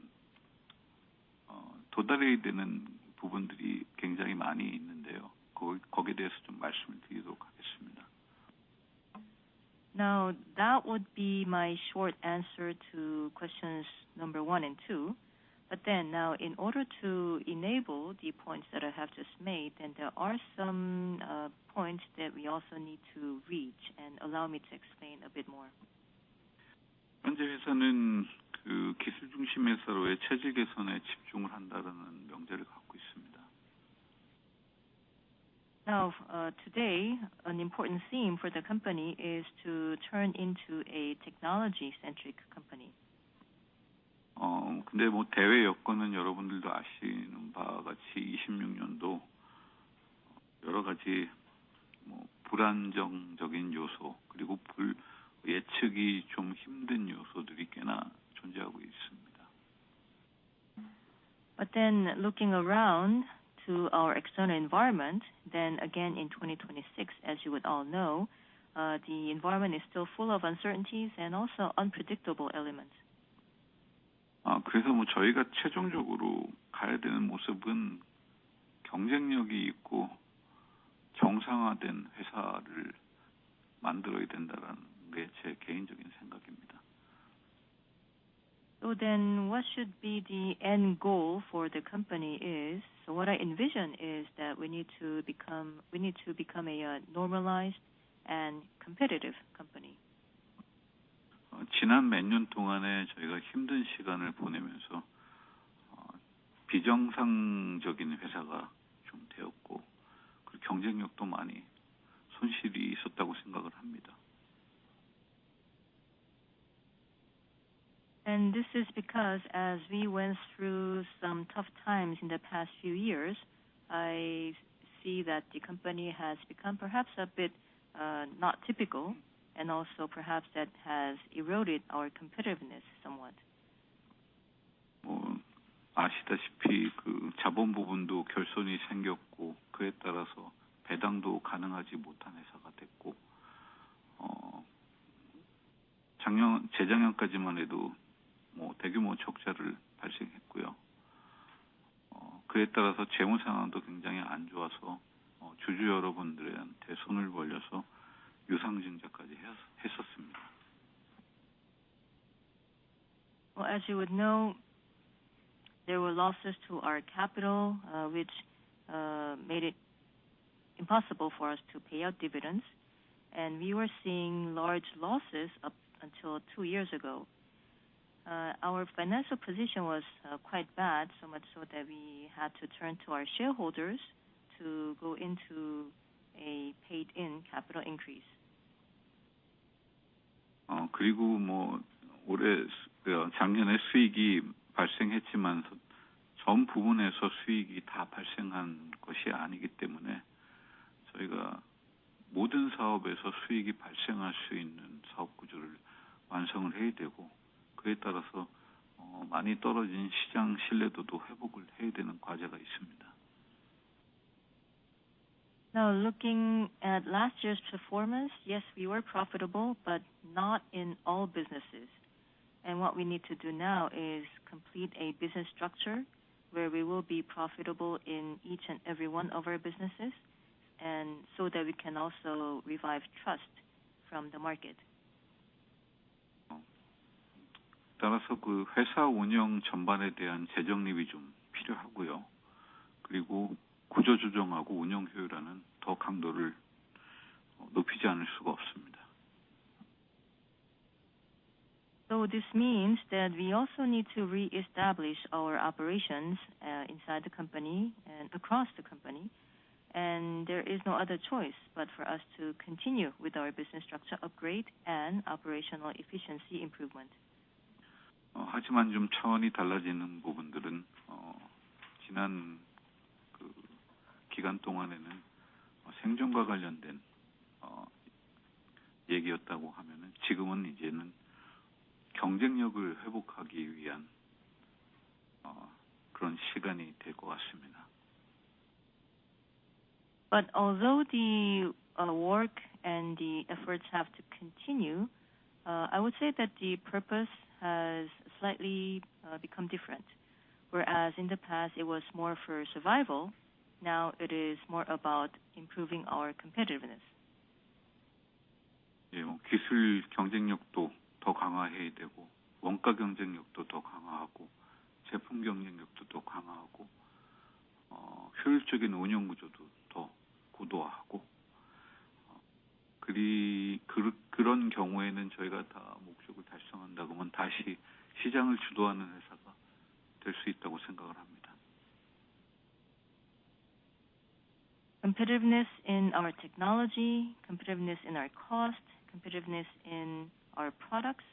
도달해야 되는 부분들이 굉장히 많이 있는데요. 거기에 대해서 좀 말씀을 드리도록 하겠습니다. Now, that would be my short answer to questions number 1 and 2. But then now, in order to enable the points that I have just made, then there are some points that we also need to reach, and allow me to explain a bit more. 현재 회사는 그 기술 중심 회사로의 체질 개선에 집중을 한다는 명제를 갖고 있습니다. Now, today, an important theme for the company is to turn into a technology-centric company. 근데 뭐 대외 여건은 여러분들도 아시는 바와 같이 26년도 여러 가지 뭐 불안정적인 요소 그리고 예측이 좀 힘든 요소들이 꽤나 존재하고 있습니다. But then, looking around to our external environment, then again in 2026, as you would all know, the environment is still full of uncertainties and also unpredictable elements. 그래서 뭐 저희가 최종적으로 가야 되는 모습은 경쟁력이 있고 정상화된 회사를 만들어야 된다는 게 제 개인적인 생각입니다. So then what should be the end goal for the company is, so what I envision is that we need to become a normalized and competitive company. 지난 몇 년 동안에 저희가 힘든 시간을 보내면서 비정상적인 회사가 좀 되었고 그리고 경쟁력도 많이 손실이 있었다고 생각을 합니다. And this is because as we went through some tough times in the past few years, I see that the company has become perhaps a bit not typical, and also perhaps that has eroded our competitiveness somewhat. 아시다시피 그 자본 부분도 결손이 생겼고 그에 따라서 배당도 가능하지 못한 회사가 됐고 재작년까지만 해도 뭐 대규모 적자를 발생했고요. 그에 따라서 재무 상황도 굉장히 안 좋아서 주주 여러분들한테 손을 벌려서 유상증자까지 했었습니다. Well, as you would know, there were losses to our capital, which made it impossible for us to pay out dividends, and we were seeing large losses up until 2 years ago. Our financial position was quite bad, so much so that we had to turn to our shareholders to go into a paid-in capital increase. 그리고 올해 작년에 수익이 발생했지만 전 부분에서 수익이 다 발생한 것이 아니기 때문에 저희가 모든 사업에서 수익이 발생할 수 있는 사업 구조를 완성을 해야 되고, 그에 따라서 많이 떨어진 시장 신뢰도도 회복을 해야 되는 과제가 있습니다. Now, looking at last year's performance, yes, we were profitable, but not in all businesses. And what we need to do now is complete a business structure where we will be profitable in each and every one of our businesses, and so that we can also revive trust from the market. 따라서 그 회사 운영 전반에 대한 재정립이 좀 필요하고요. 그리고 구조 조정하고 운영 효율화는 더 강도를 높이지 않을 수가 없습니다. So this means that we also need to re-establish our operations inside the company and across the company. And there is no other choice but for us to continue with our business structure upgrade and operational efficiency improvement. 하지만 좀 차원이 달라지는 부분들은 지난 기간 동안에는 생존과 관련된 얘기였다고 하면은 지금은 이제는 경쟁력을 회복하기 위한 그런 시간이 될 것 같습니다. But although the work and the efforts have to continue, I would say that the purpose has slightly become different. Whereas in the past it was more for survival, now it is more about improving our competitiveness. 예, 기술 경쟁력도 더 강화해야 되고, 원가 경쟁력도 더 강화하고, 제품 경쟁력도 더 강화하고, 효율적인 운영 구조도 더 고도화하고, 그런 경우에는 저희가 다 목적을 달성한다고 하면 다시 시장을 주도하는 회사가 될 수 있다고 생각을 합니다. Competitiveness in our technology, competitiveness in our cost, competitiveness in our products,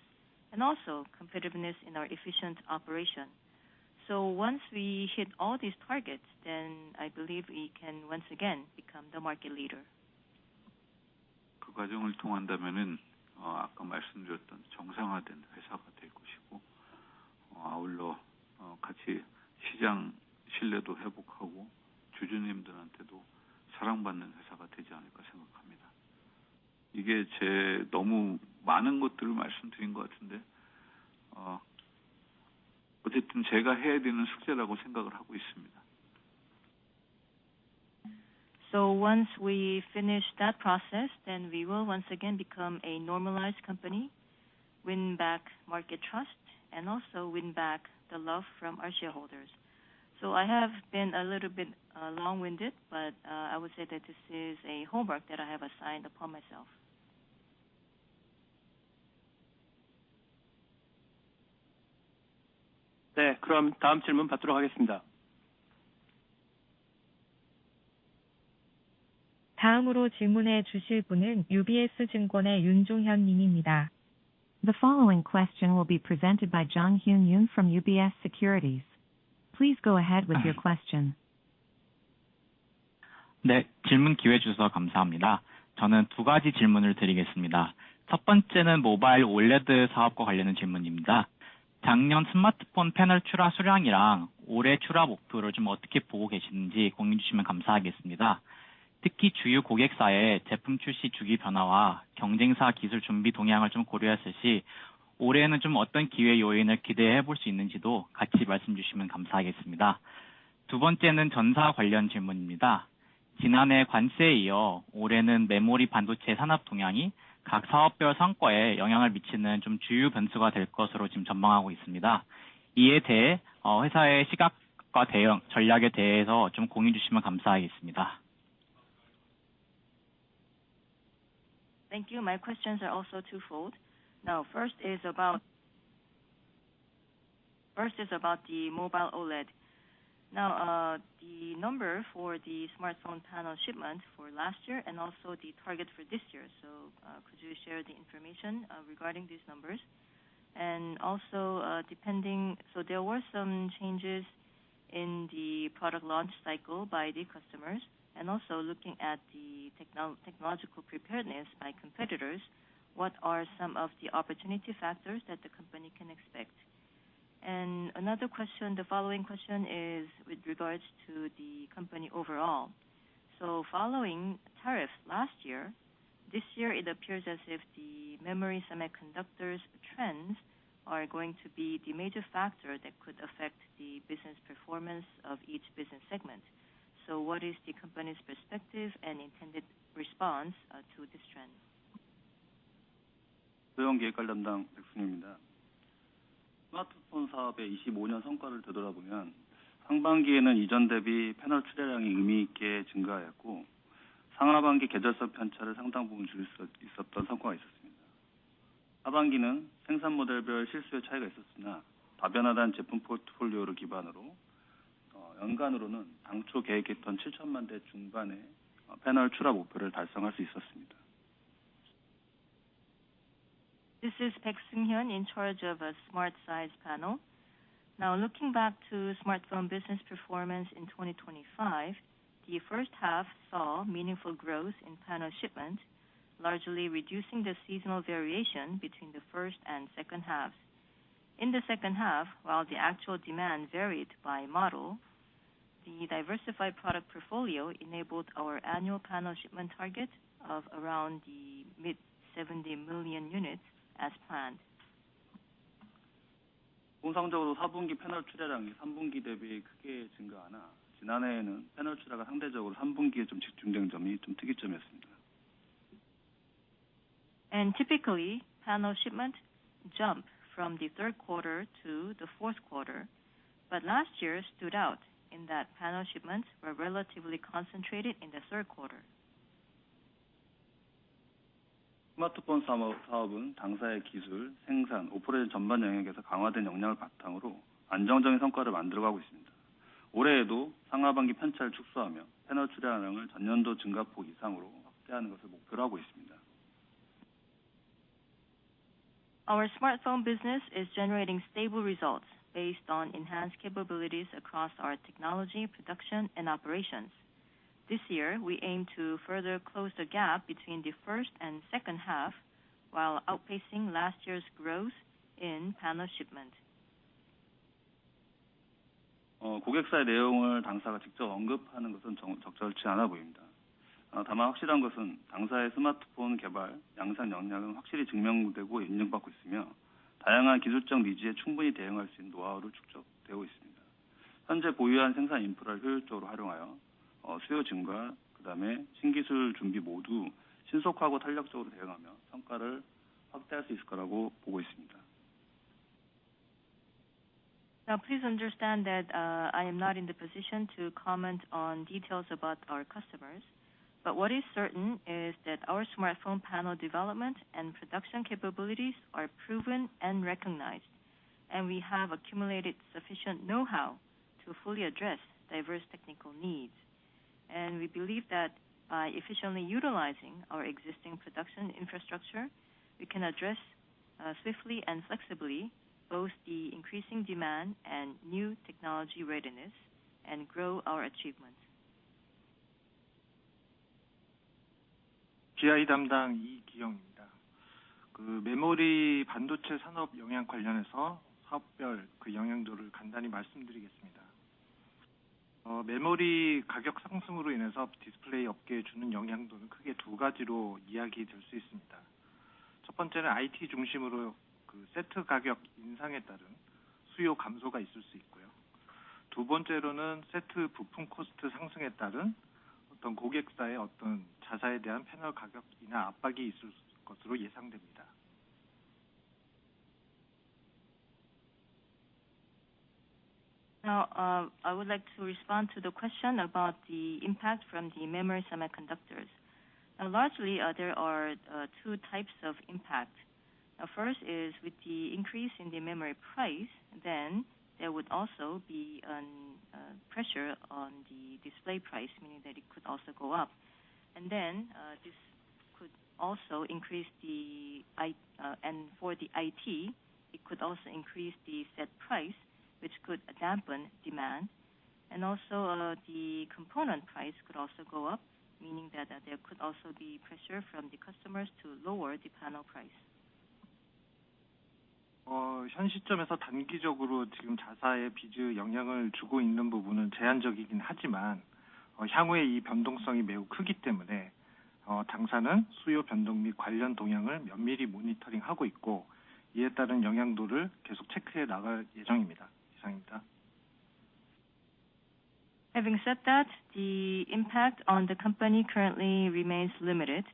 and also competitiveness in our efficient operation. So once we hit all these targets, then I believe we can once again become the market leader. 그 과정을 통한다면은 아까 말씀드렸던 정상화된 회사가 될 것이고, 아울러 같이 시장 신뢰도 회복하고 주주님들한테도 사랑받는 회사가 되지 않을까 생각합니다. 이게 제 너무 많은 것들을 말씀드린 것 같은데 어쨌든 제가 해야 되는 숙제라고 생각을 하고 있습니다. So once we finish that process, then we will once again become a normalized company, win back market trust, and also win back the love from our shareholders. So I have been a little bit long-winded, but I would say that this is a homework that I have assigned upon myself. 네, 그럼 다음 질문 받도록 하겠습니다. 다음으로 질문해 주실 분은 UBS 증권의 윤종현 님입니다. The following question will be presented by Jong Hyun Yoon from UBS Securities. Please go ahead with your question. 네, 질문 기회 주셔서 감사합니다. 저는 두 가지 질문을 드리겠습니다. 첫 번째는 모바일 OLED 사업과 관련된 질문입니다. 작년 스마트폰 패널 출하 수량이랑 올해 출하 목표를 좀 어떻게 보고 계시는지 공유해 주시면 감사하겠습니다. 특히 주요 고객사의 제품 출시 주기 변화와 경쟁사 기술 준비 동향을 좀 고려했을 시 올해는 좀 어떤 기회 요인을 기대해 볼 수 있는지도 같이 말씀 주시면 감사하겠습니다. 두 번째는 전사 관련 질문입니다. 지난해 관세에 이어 올해는 메모리 반도체 산업 동향이 각 사업별 성과에 영향을 미치는 좀 주요 변수가 될 것으로 지금 전망하고 있습니다. 이에 대해 회사의 시각과 대응, 전략에 대해서 좀 공유해 주시면 감사하겠습니다. Thank you. My questions are also twofold. Now, first is about the mobile OLED. Now, the number for the smartphone panel shipment for last year and also the target for this year. So, could you share the information regarding these numbers? And also, so there were some changes in the product launch cycle by the customers, and also looking at the technological preparedness by competitors, what are some of the opportunity factors that the company can expect? And another question, the following question is with regards to the company overall. So following tariffs last year, this year it appears as if the memory semiconductors trends are going to be the major factor that could affect the business performance of each business segment. So what is the company's perspective and intended response to this trend? 소형기획관 담당 백순입니다. 스마트폰 사업의 25년 성과를 되돌아보면 상반기에는 이전 대비 패널 출하량이 의미 있게 증가했고 상하반기 계절성 편차를 상당 부분 줄일 수 있었던 성과가 있었습니다. 하반기는 생산 모델별 실수요 차이가 있었으나 다변화된 제품 포트폴리오를 기반으로 연간으로는 당초 계획했던 7천만 대 중반의 패널 출하 목표를 달성할 수 있었습니다. This is Baek Seung-hyun in charge of a smart size panel. Now, looking back to smartphone business performance in 2025, the first half saw meaningful growth in panel shipment, largely reducing the seasonal variation between the first and second halves. In the second half, while the actual demand varied by model, the diversified product portfolio enabled our annual panel shipment target of around the mid-70 million units as planned. 통상적으로 4분기 패널 출하량이 3분기 대비 크게 증가하나 지난해에는 패널 출하가 상대적으로 3분기에 좀 집중된 점이 좀 특이점이었습니다. And typically, panel shipment jump from the third quarter to the fourth quarter, but last year stood out in that panel shipments were relatively concentrated in the third quarter. 스마트폰 사업은 당사의 기술, 생산, 오퍼레이션 전반 영역에서 강화된 역량을 바탕으로 안정적인 성과를 만들어가고 있습니다. 올해에도 상하반기 편차를 축소하며 패널 출하량을 전년도 증가폭 이상으로 확대하는 것을 목표로 하고 있습니다. Our smartphone business is generating stable results based on enhanced capabilities across our technology, production, and operations. This year, we aim to further close the gap between the first and second half while outpacing last year's growth in panel shipment. 고객사의 내용을 당사가 직접 언급하는 것은 적절치 않아 보입니다. 다만 확실한 것은 당사의 스마트폰 개발, 양산 역량은 확실히 증명되고 인정받고 있으며 다양한 기술적 니즈에 충분히 대응할 수 있는 노하우를 축적되고 있습니다. 현재 보유한 생산 인프라를 효율적으로 활용하여 수요 증가, 그다음에 신기술 준비 모두 신속하고 탄력적으로 대응하며 성과를 확대할 수 있을 거라고 보고 있습니다. Now, please understand that I am not in the position to comment on details about our customers, but what is certain is that our smartphone panel development and production capabilities are proven and recognized, and we have accumulated sufficient know-how to fully address diverse technical needs. And we believe that by efficiently utilizing our existing production infrastructure, we can address swiftly and flexibly both the increasing demand and new technology readiness and grow our achievements. GI 담당 이기영입니다. 메모리 반도체 산업 영향 관련해서 사업별 영향도를 간단히 말씀드리겠습니다. 메모리 가격 상승으로 인해서 디스플레이 업계에 주는 영향도는 크게 두 가지로 이야기될 수 있습니다. 첫 번째는 IT 중심으로 세트 가격 인상에 따른 수요 감소가 있을 수 있고요. 두 번째로는 세트 부품 코스트 상승에 따른 어떤 고객사의 어떤 자사에 대한 패널 가격 인하 압박이 있을 것으로 예상됩니다. Now, I would like to respond to the question about the impact from the memory semiconductors. Now, largely, there are two types of impact. Now, first is with the increase in the memory price, then there would also be an pressure on the display price, meaning that it could also go up. And then this could also increase and for the IT, it could also increase the set price, which could dampen demand. And also the component price could also go up, meaning that there could also be pressure from the customers to lower the panel price. 현 시점에서 단기적으로 지금 자사의 비즈 영향을 주고 있는 부분은 제한적이긴 하지만 향후에 이 변동성이 매우 크기 때문에 당사는 수요 변동 및 관련 동향을 면밀히 모니터링하고 있고 이에 따른 영향도를 계속 체크해 나갈 예정입니다. 이상입니다. Having said that, the impact on the company currently remains limited,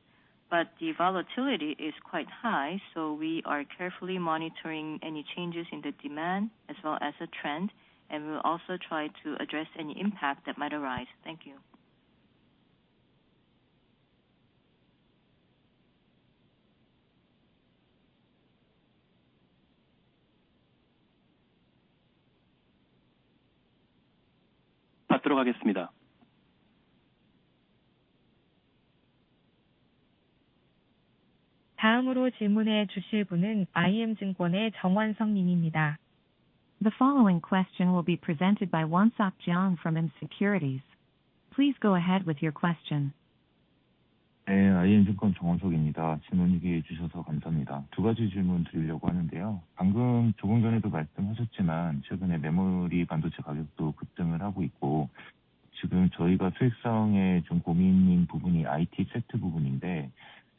but the volatility is quite high, so we are carefully monitoring any changes in the demand as well as a trend, and we'll also try to address any impact that might arise. Thank you. 받도록 하겠습니다. 다음으로 질문해 주실 분은 IM증권의 정원성 님입니다. The following question will be presented by Won-Sok Jeong from IM Securities. Please go ahead with your question. 네, IM증권 정원석입니다. 질문 기회 주셔서 감사합니다. 두 가지 질문 드리려고 하는데요. 방금 조금 전에도 말씀하셨지만 최근에 메모리 반도체 가격도 급등을 하고 있고 지금 저희가 수익성에 좀 고민인 부분이 IT 세트 부분인데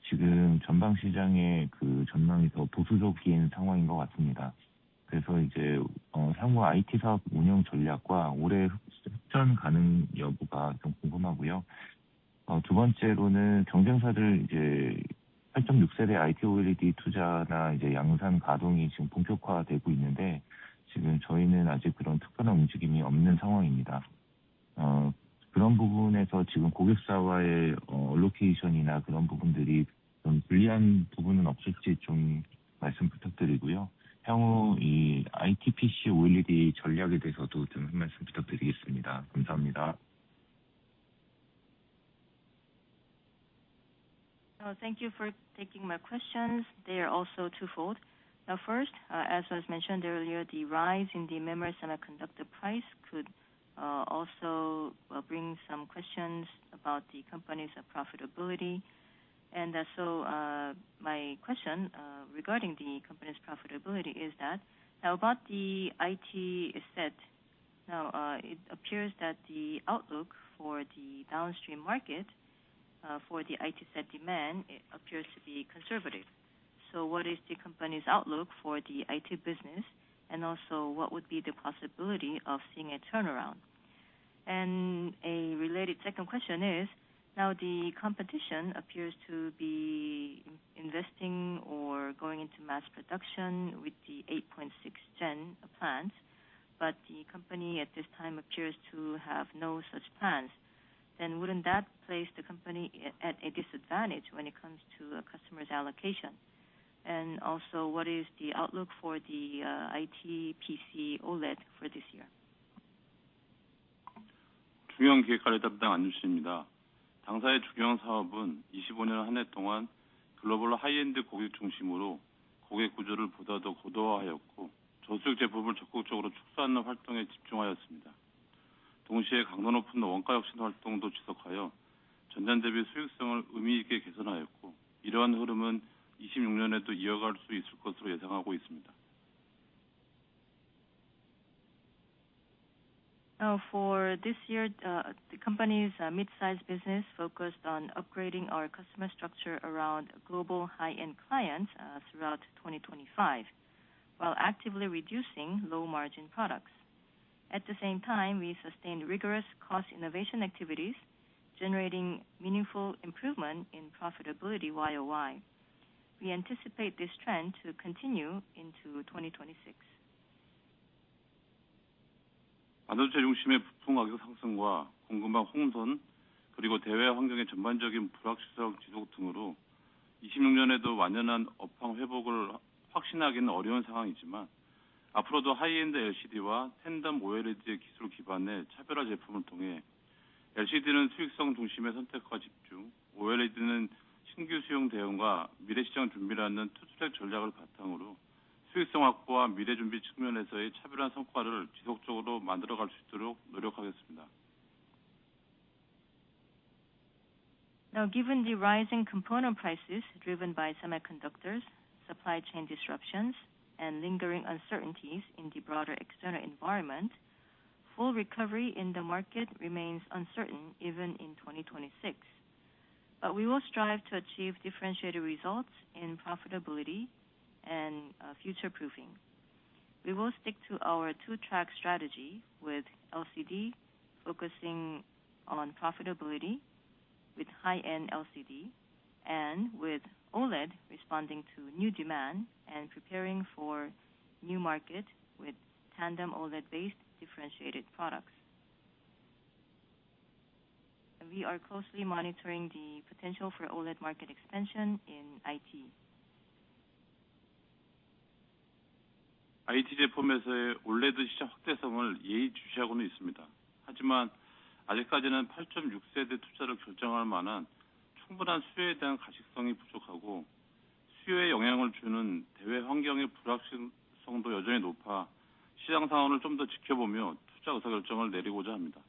지금 전방 시장의 그 전망이 더 보수적인 상황인 것 같습니다. 그래서 이제 향후 IT 사업 운영 전략과 올해 흡전 가능 여부가 좀 궁금하고요. 두 번째로는 경쟁사들 이제 8.6세대 IT OLED 투자나 이제 양산 가동이 지금 본격화되고 있는데 지금 저희는 아직 그런 특별한 움직임이 없는 상황입니다. 그런 부분에서 지금 고객사와의 알로케이션이나 그런 부분들이 좀 불리한 부분은 없을지 좀 말씀 부탁드리고요. 향후 이 IT PC OLED 전략에 대해서도 좀 한 말씀 부탁드리겠습니다. 감사합니다. Thank you for taking my questions. They are also twofold. Now first, as was mentioned earlier, the rise in the memory semiconductor price could also bring some questions about the company's profitability. And so my question regarding the company's profitability is that now about the IT set, now it appears that the outlook for the downstream market for the IT set demand it appears to be conservative. So what is the company's outlook for the IT business, and also what would be the possibility of seeing a turnaround? And a related second question is, now the competition appears to be investing or going into mass production with the 8.6 Gen plants, but the company at this time appears to have no such plans. Then wouldn't that place the company at a disadvantage when it comes to a customer's allocation? And also, what is the outlook for the IT PC OLED for this year? 중형 기획관리 담당 안유신입니다. 당사의 중형 사업은 25년 한 해 동안 글로벌 하이엔드 고객 중심으로 고객 구조를 보다 더 고도화하였고 저수익 제품을 적극적으로 축소하는 활동에 집중하였습니다. 동시에 강도 높은 원가 혁신 활동도 지속하여 전년 대비 수익성을 의미 있게 개선하였고 이러한 흐름은 26년에도 이어갈 수 있을 것으로 예상하고 있습니다. For this year, the company's mid-sized business focused on upgrading our customer structure around global high-end clients throughout 2025, while actively reducing low-margin products. At the same time, we sustained rigorous cost innovation activities, generating meaningful improvement in profitability YOY. We anticipate this trend to continue into 2026. 반도체 중심의 부품 가격 상승과 공급망 혼선, 그리고 대외 환경의 전반적인 불확실성 지속 등으로 26년에도 완연한 업황 회복을 확신하기는 어려운 상황이지만 앞으로도 하이엔드 LCD와 텐덤 OLED의 기술 기반의 차별화 제품을 통해 LCD는 수익성 중심의 선택과 집중, OLED는 신규 수용 대응과 미래 시장 준비라는 투트랙 전략을 바탕으로 수익성 확보와 미래 준비 측면에서의 차별한 성과를 지속적으로 만들어갈 수 있도록 노력하겠습니다. Now, given the rising component prices driven by semiconductors, supply chain disruptions, and lingering uncertainties in the broader external environment, full recovery in the market remains uncertain even in 2026. But we will strive to achieve differentiated results in profitability and future-proofing. We will stick to our two-track strategy with LCD focusing on profitability with high-end LCD, and with OLED responding to new demand and preparing for new market with tandem OLED-based differentiated products. And we are closely monitoring the potential for OLED market expansion in IT. IT 제품에서의 OLED 시장 확대성을 예의주시하고는 있습니다. 하지만 아직까지는 8.6세대 투자를 결정할 만한 충분한 수요에 대한 가식성이 부족하고 수요에 영향을 주는 대외 환경의 불확실성도 여전히 높아 시장 상황을 좀 더 지켜보며 투자 의사결정을 내리고자 합니다.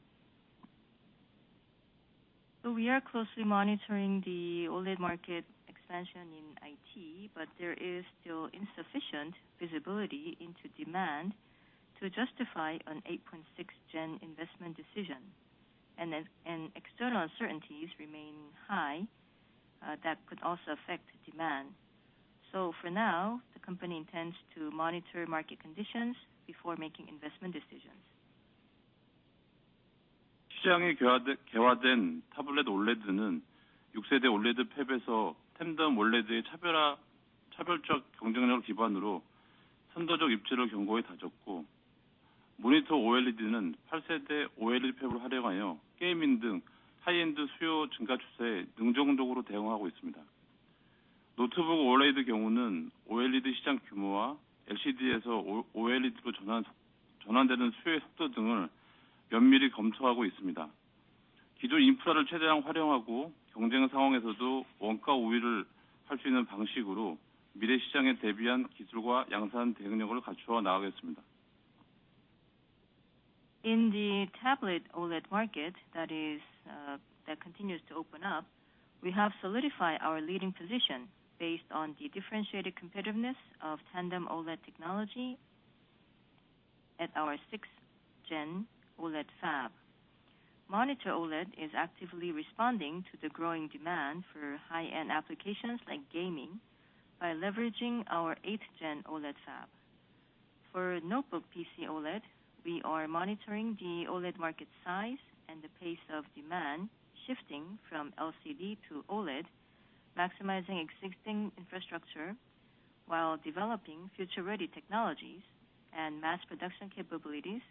So we are closely monitoring the OLED market expansion in IT, but there is still insufficient visibility into demand to justify an 8.6 Gen investment decision. And external uncertainties remain high that could also affect demand. So for now, the company intends to monitor market conditions before making investment decisions. 시장이 개화된 타블렛 OLED는 6세대 OLED 팹에서 텐덤 OLED의 차별적 경쟁력을 기반으로 선도적 입지를 견고히 다졌고, 모니터 OLED는 8세대 OLED 팹을 활용하여 게이밍 등 하이엔드 수요 증가 추세에 능동적으로 대응하고 있습니다. 노트북 OLED 경우는 OLED 시장 규모와 LCD에서 OLED로 전환되는 수요의 속도 등을 면밀히 검토하고 있습니다. 기존 인프라를 최대한 활용하고 경쟁 상황에서도 원가 우위를 할 수 있는 방식으로 미래 시장에 대비한 기술과 양산 대응력을 갖추어 나가겠습니다. In the tablet OLED market that continues to open up, we have solidified our leading position based on the differentiated competitiveness of tandem OLED technology at our 6th Gen OLED fab. Monitor OLED is actively responding to the growing demand for high-end applications like gaming by leveraging our 8th Gen OLED fab. For notebook PC OLED, we are monitoring the OLED market size and the pace of demand shifting from LCD to OLED, maximizing existing infrastructure while developing future-ready technologies and mass production capabilities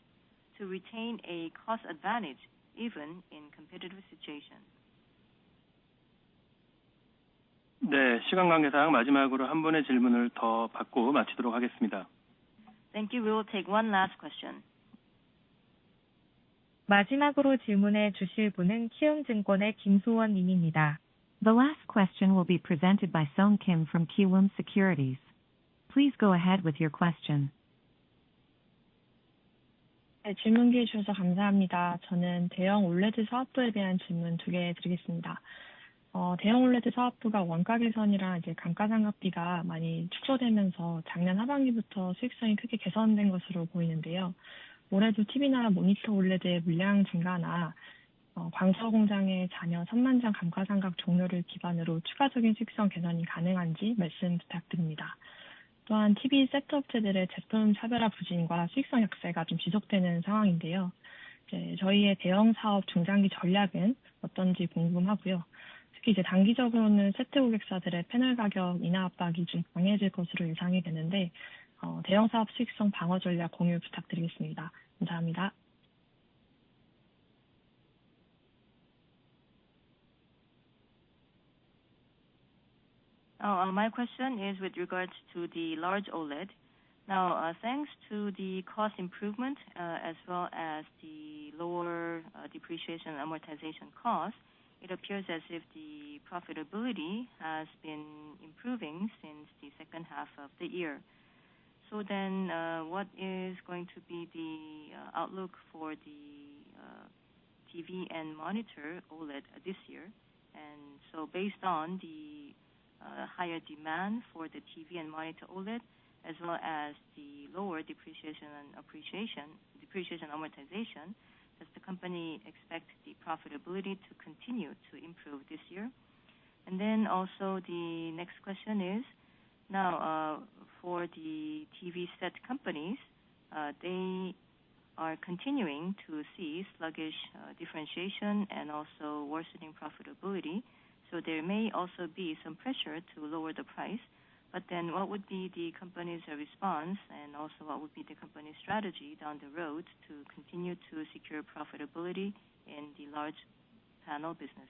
to retain a cost advantage even in competitive situations. 네, 시간 관계상 마지막으로 한 분의 질문을 더 받고 마치도록 하겠습니다. Thank you. We will take one last question. 마지막으로 질문해 주실 분은 키움증권의 김소원 님입니다. The last question will be presented by Song Kim from Kiwoom Securities. Please go ahead with your question. 네, 질문 기회 주셔서 감사합니다. 저는 대형 OLED 사업부에 대한 질문 2개 드리겠습니다. 대형 OLED 사업부가 원가 개선이랑 감가상각비가 많이 축소되면서 작년 하반기부터 수익성이 크게 개선된 것으로 보이는데요. 올해도 TV나 모니터 OLED의 물량 증가나 광서 공장의 잔여 3만 장 감가상각 종료를 기반으로 추가적인 수익성 개선이 가능한지 말씀 부탁드립니다. 또한 TV 세트 업체들의 제품 차별화 부진과 수익성 약세가 좀 지속되는 상황인데요. 저희의 대형 사업 중장기 전략은 어떤지 궁금하고요. 특히 단기적으로는 세트 고객사들의 패널 가격 인하 압박이 좀 강해질 것으로 예상이 되는데, 대형 사업 수익성 방어 전략 공유 부탁드리겠습니다. 감사합니다. My question is with regards to the large OLED. Now, thanks to the cost improvement as well as the lower depreciation and amortization costs, it appears as if the profitability has been improving since the second half of the year. So then, what is going to be the outlook for the TV and monitor OLED this year? And so based on the higher demand for the TV and monitor OLED, as well as the lower depreciation amortization, does the company expect the profitability to continue to improve this year? And then also the next question is, now for the TV set companies, they are continuing to see sluggish differentiation and also worsening profitability. So there may also be some pressure to lower the price. But then what would be the company's response, and also what would be the company's strategy down the road to continue to secure profitability in the large panel business?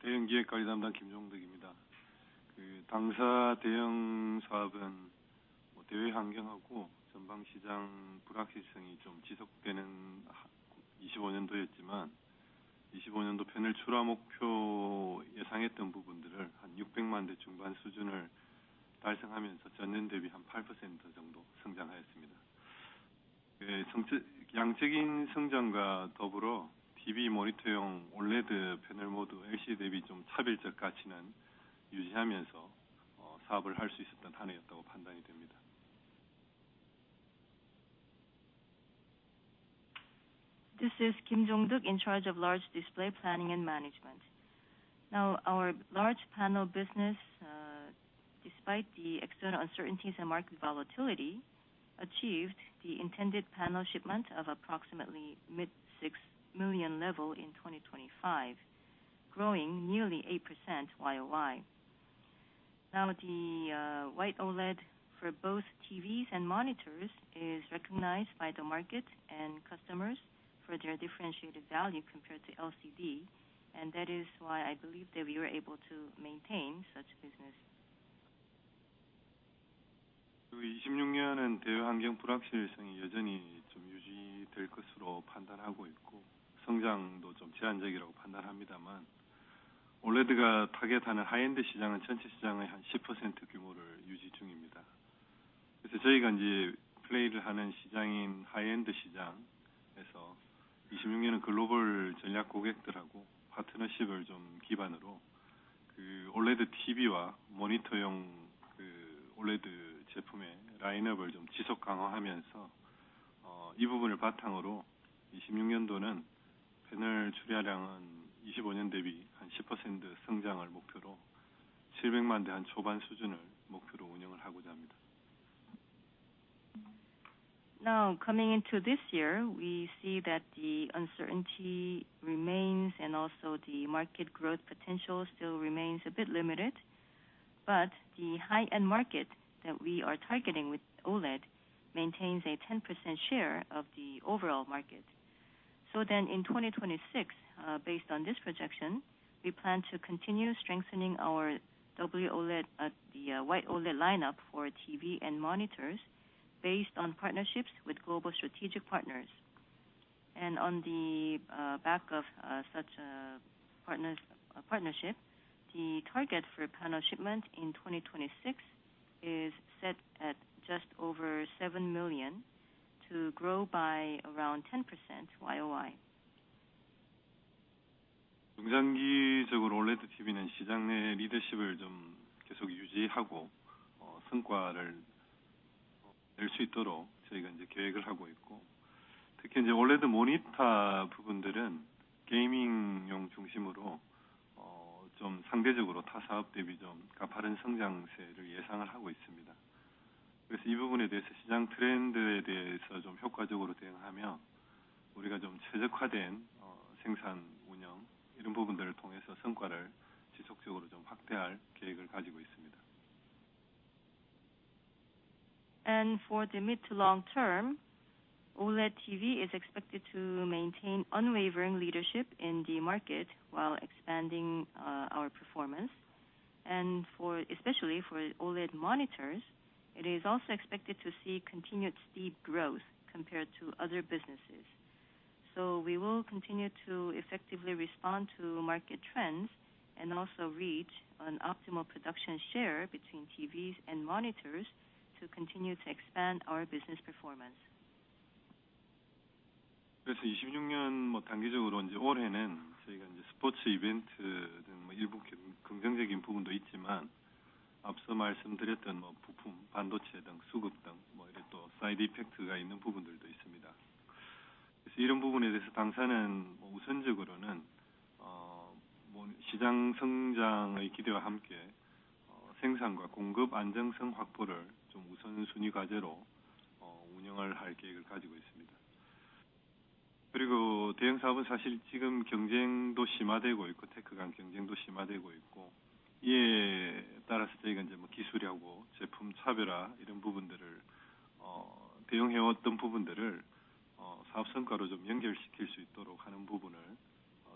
대형 기획 관리 담당 김종덕입니다. 당사 대형 사업은 대외 환경하고 전방 시장 불확실성이 좀 지속되는 25년도였지만 25년도 패널 출하 목표 예상했던 부분들을 한 600만 대 중반 수준을 달성하면서 전년 대비 한 8% 정도 성장하였습니다. 양적인 성장과 더불어 TV 모니터용 OLED 패널 모두 LCD 대비 좀 차별적 가치는 유지하면서 사업을 할 수 있었던 한 해였다고 판단이 됩니다. This is Kim Jong-duk, in charge of large display planning and management. Now, our large panel business, despite the external uncertainties and market volatility, achieved the intended panel shipment of approximately mid-6 million level in 2025, growing nearly 8% YOY. Now, the white OLED for both TVs and monitors is recognized by the market and customers for their differentiated value compared to LCD, and that is why I believe that we were able to maintain such business. 26년은 대외 환경 불확실성이 여전히 좀 유지될 것으로 판단하고 있고 성장도 좀 제한적이라고 판단합니다만 OLED가 타겟하는 하이엔드 시장은 전체 시장의 한 10% 규모를 유지 중입니다. 그래서 저희가 이제 플레이를 하는 시장인 하이엔드 시장에서 26년은 글로벌 전략 고객들하고 파트너십을 좀 기반으로 OLED TV와 모니터용 OLED 제품의 라인업을 좀 지속 강화하면서 이 부분을 바탕으로 26년도는 패널 출하량은 25년 대비 한 10% 성장을 목표로 700만 대 한 초반 수준을 목표로 운영을 하고자 합니다. Now, coming into this year, we see that the uncertainty remains and also the market growth potential still remains a bit limited. But the high-end market that we are targeting with OLED maintains a 10% share of the overall market. So then in 2026, based on this projection, we plan to continue strengthening our WOLED, the white OLED lineup for TV and monitors, based on partnerships with global strategic partners. And on the back of such a partnership, the target for panel shipment in 2026 is set at just over 7 million to grow by around 10% YOY. 중장기적으로 OLED TV는 시장 내 리더십을 좀 계속 유지하고 성과를 낼 수 있도록 저희가 이제 계획을 하고 있고, 특히 이제 OLED 모니터 부분들은 게이밍용 중심으로 좀 상대적으로 타 사업 대비 좀 가파른 성장세를 예상을 하고 있습니다. 그래서 이 부분에 대해서 시장 트렌드에 대해서 좀 효과적으로 대응하며 우리가 좀 최적화된 생산 운영 이런 부분들을 통해서 성과를 지속적으로 좀 확대할 계획을 가지고 있습니다. And for the mid to long term, OLED TV is expected to maintain unwavering leadership in the market while expanding our performance. And especially for OLED monitors, it is also expected to see continued steep growth compared to other businesses. So we will continue to effectively respond to market trends and also reach an optimal production share between TVs and monitors to continue to expand our business performance. 그래서 26년 단기적으로 이제 올해는 저희가 이제 스포츠 이벤트 등 일부 긍정적인 부분도 있지만 앞서 말씀드렸던 부품, 반도체 등 수급 등 이런 또 사이드 이펙트가 있는 부분들도 있습니다. 그래서 이런 부분에 대해서 당사는 우선적으로는 시장 성장의 기대와 함께 생산과 공급 안정성 확보를 좀 우선순위 과제로 운영을 할 계획을 가지고 있습니다. 그리고 대형 사업은 사실 지금 경쟁도 심화되고 있고 테크 간 경쟁도 심화되고 있고 이에 따라서 저희가 이제 기술하고 제품 차별화 이런 부분들을 대응해왔던 부분들을 사업 성과로 좀 연결시킬 수 있도록 하는 부분을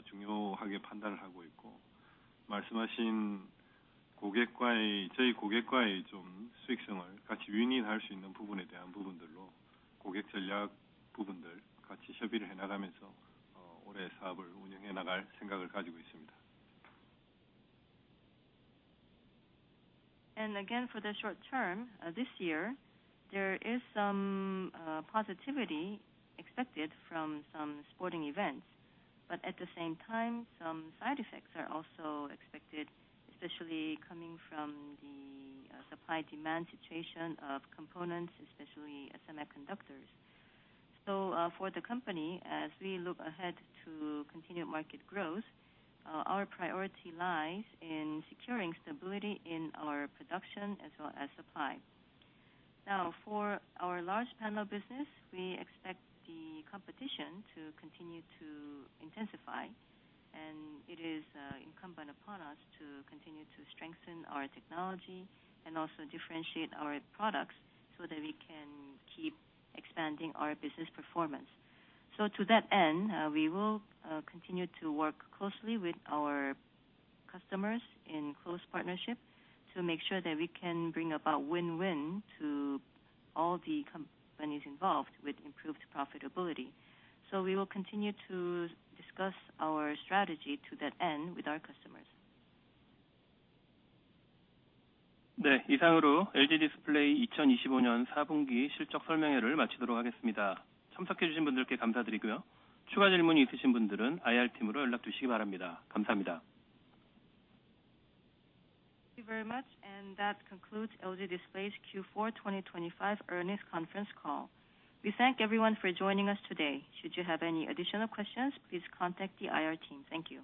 중요하게 판단을 하고 있고 말씀하신 저희 고객과의 좀 수익성을 같이 윈윈할 수 있는 부분에 대한 부분들로 고객 전략 부분들 같이 협의를 해나가면서 올해 사업을 운영해 나갈 생각을 가지고 있습니다. And again, for the short term, this year, there is some positivity expected from some sporting events. But at the same time, some side effects are also expected, especially coming from the supply-demand situation of components, especially semiconductors. So for the company, as we look ahead to continued market growth, our priority lies in securing stability in our production as well as supply. Now, for our large panel business, we expect the competition to continue to intensify, and it is incumbent upon us to continue to strengthen our technology and also differentiate our products so that we can keep expanding our business performance. So to that end, we will continue to work closely with our customers in close partnership to make sure that we can bring about win-win to all the companies involved with improved profitability. So we will continue to discuss our strategy to that end with our customers. 네, 이상으로 LG 디스플레이 2025년 4분기 실적 설명회를 마치도록 하겠습니다. 참석해 주신 분들께 감사드리고요. 추가 질문이 있으신 분들은 IR팀으로 연락 주시기 바랍니다. 감사합니다. Thank you very much, and that concludes LG Display's Q4 2025 earnings conference call. We thank everyone for joining us today. Should you have any additional questions, please contact the IR team. Thank you.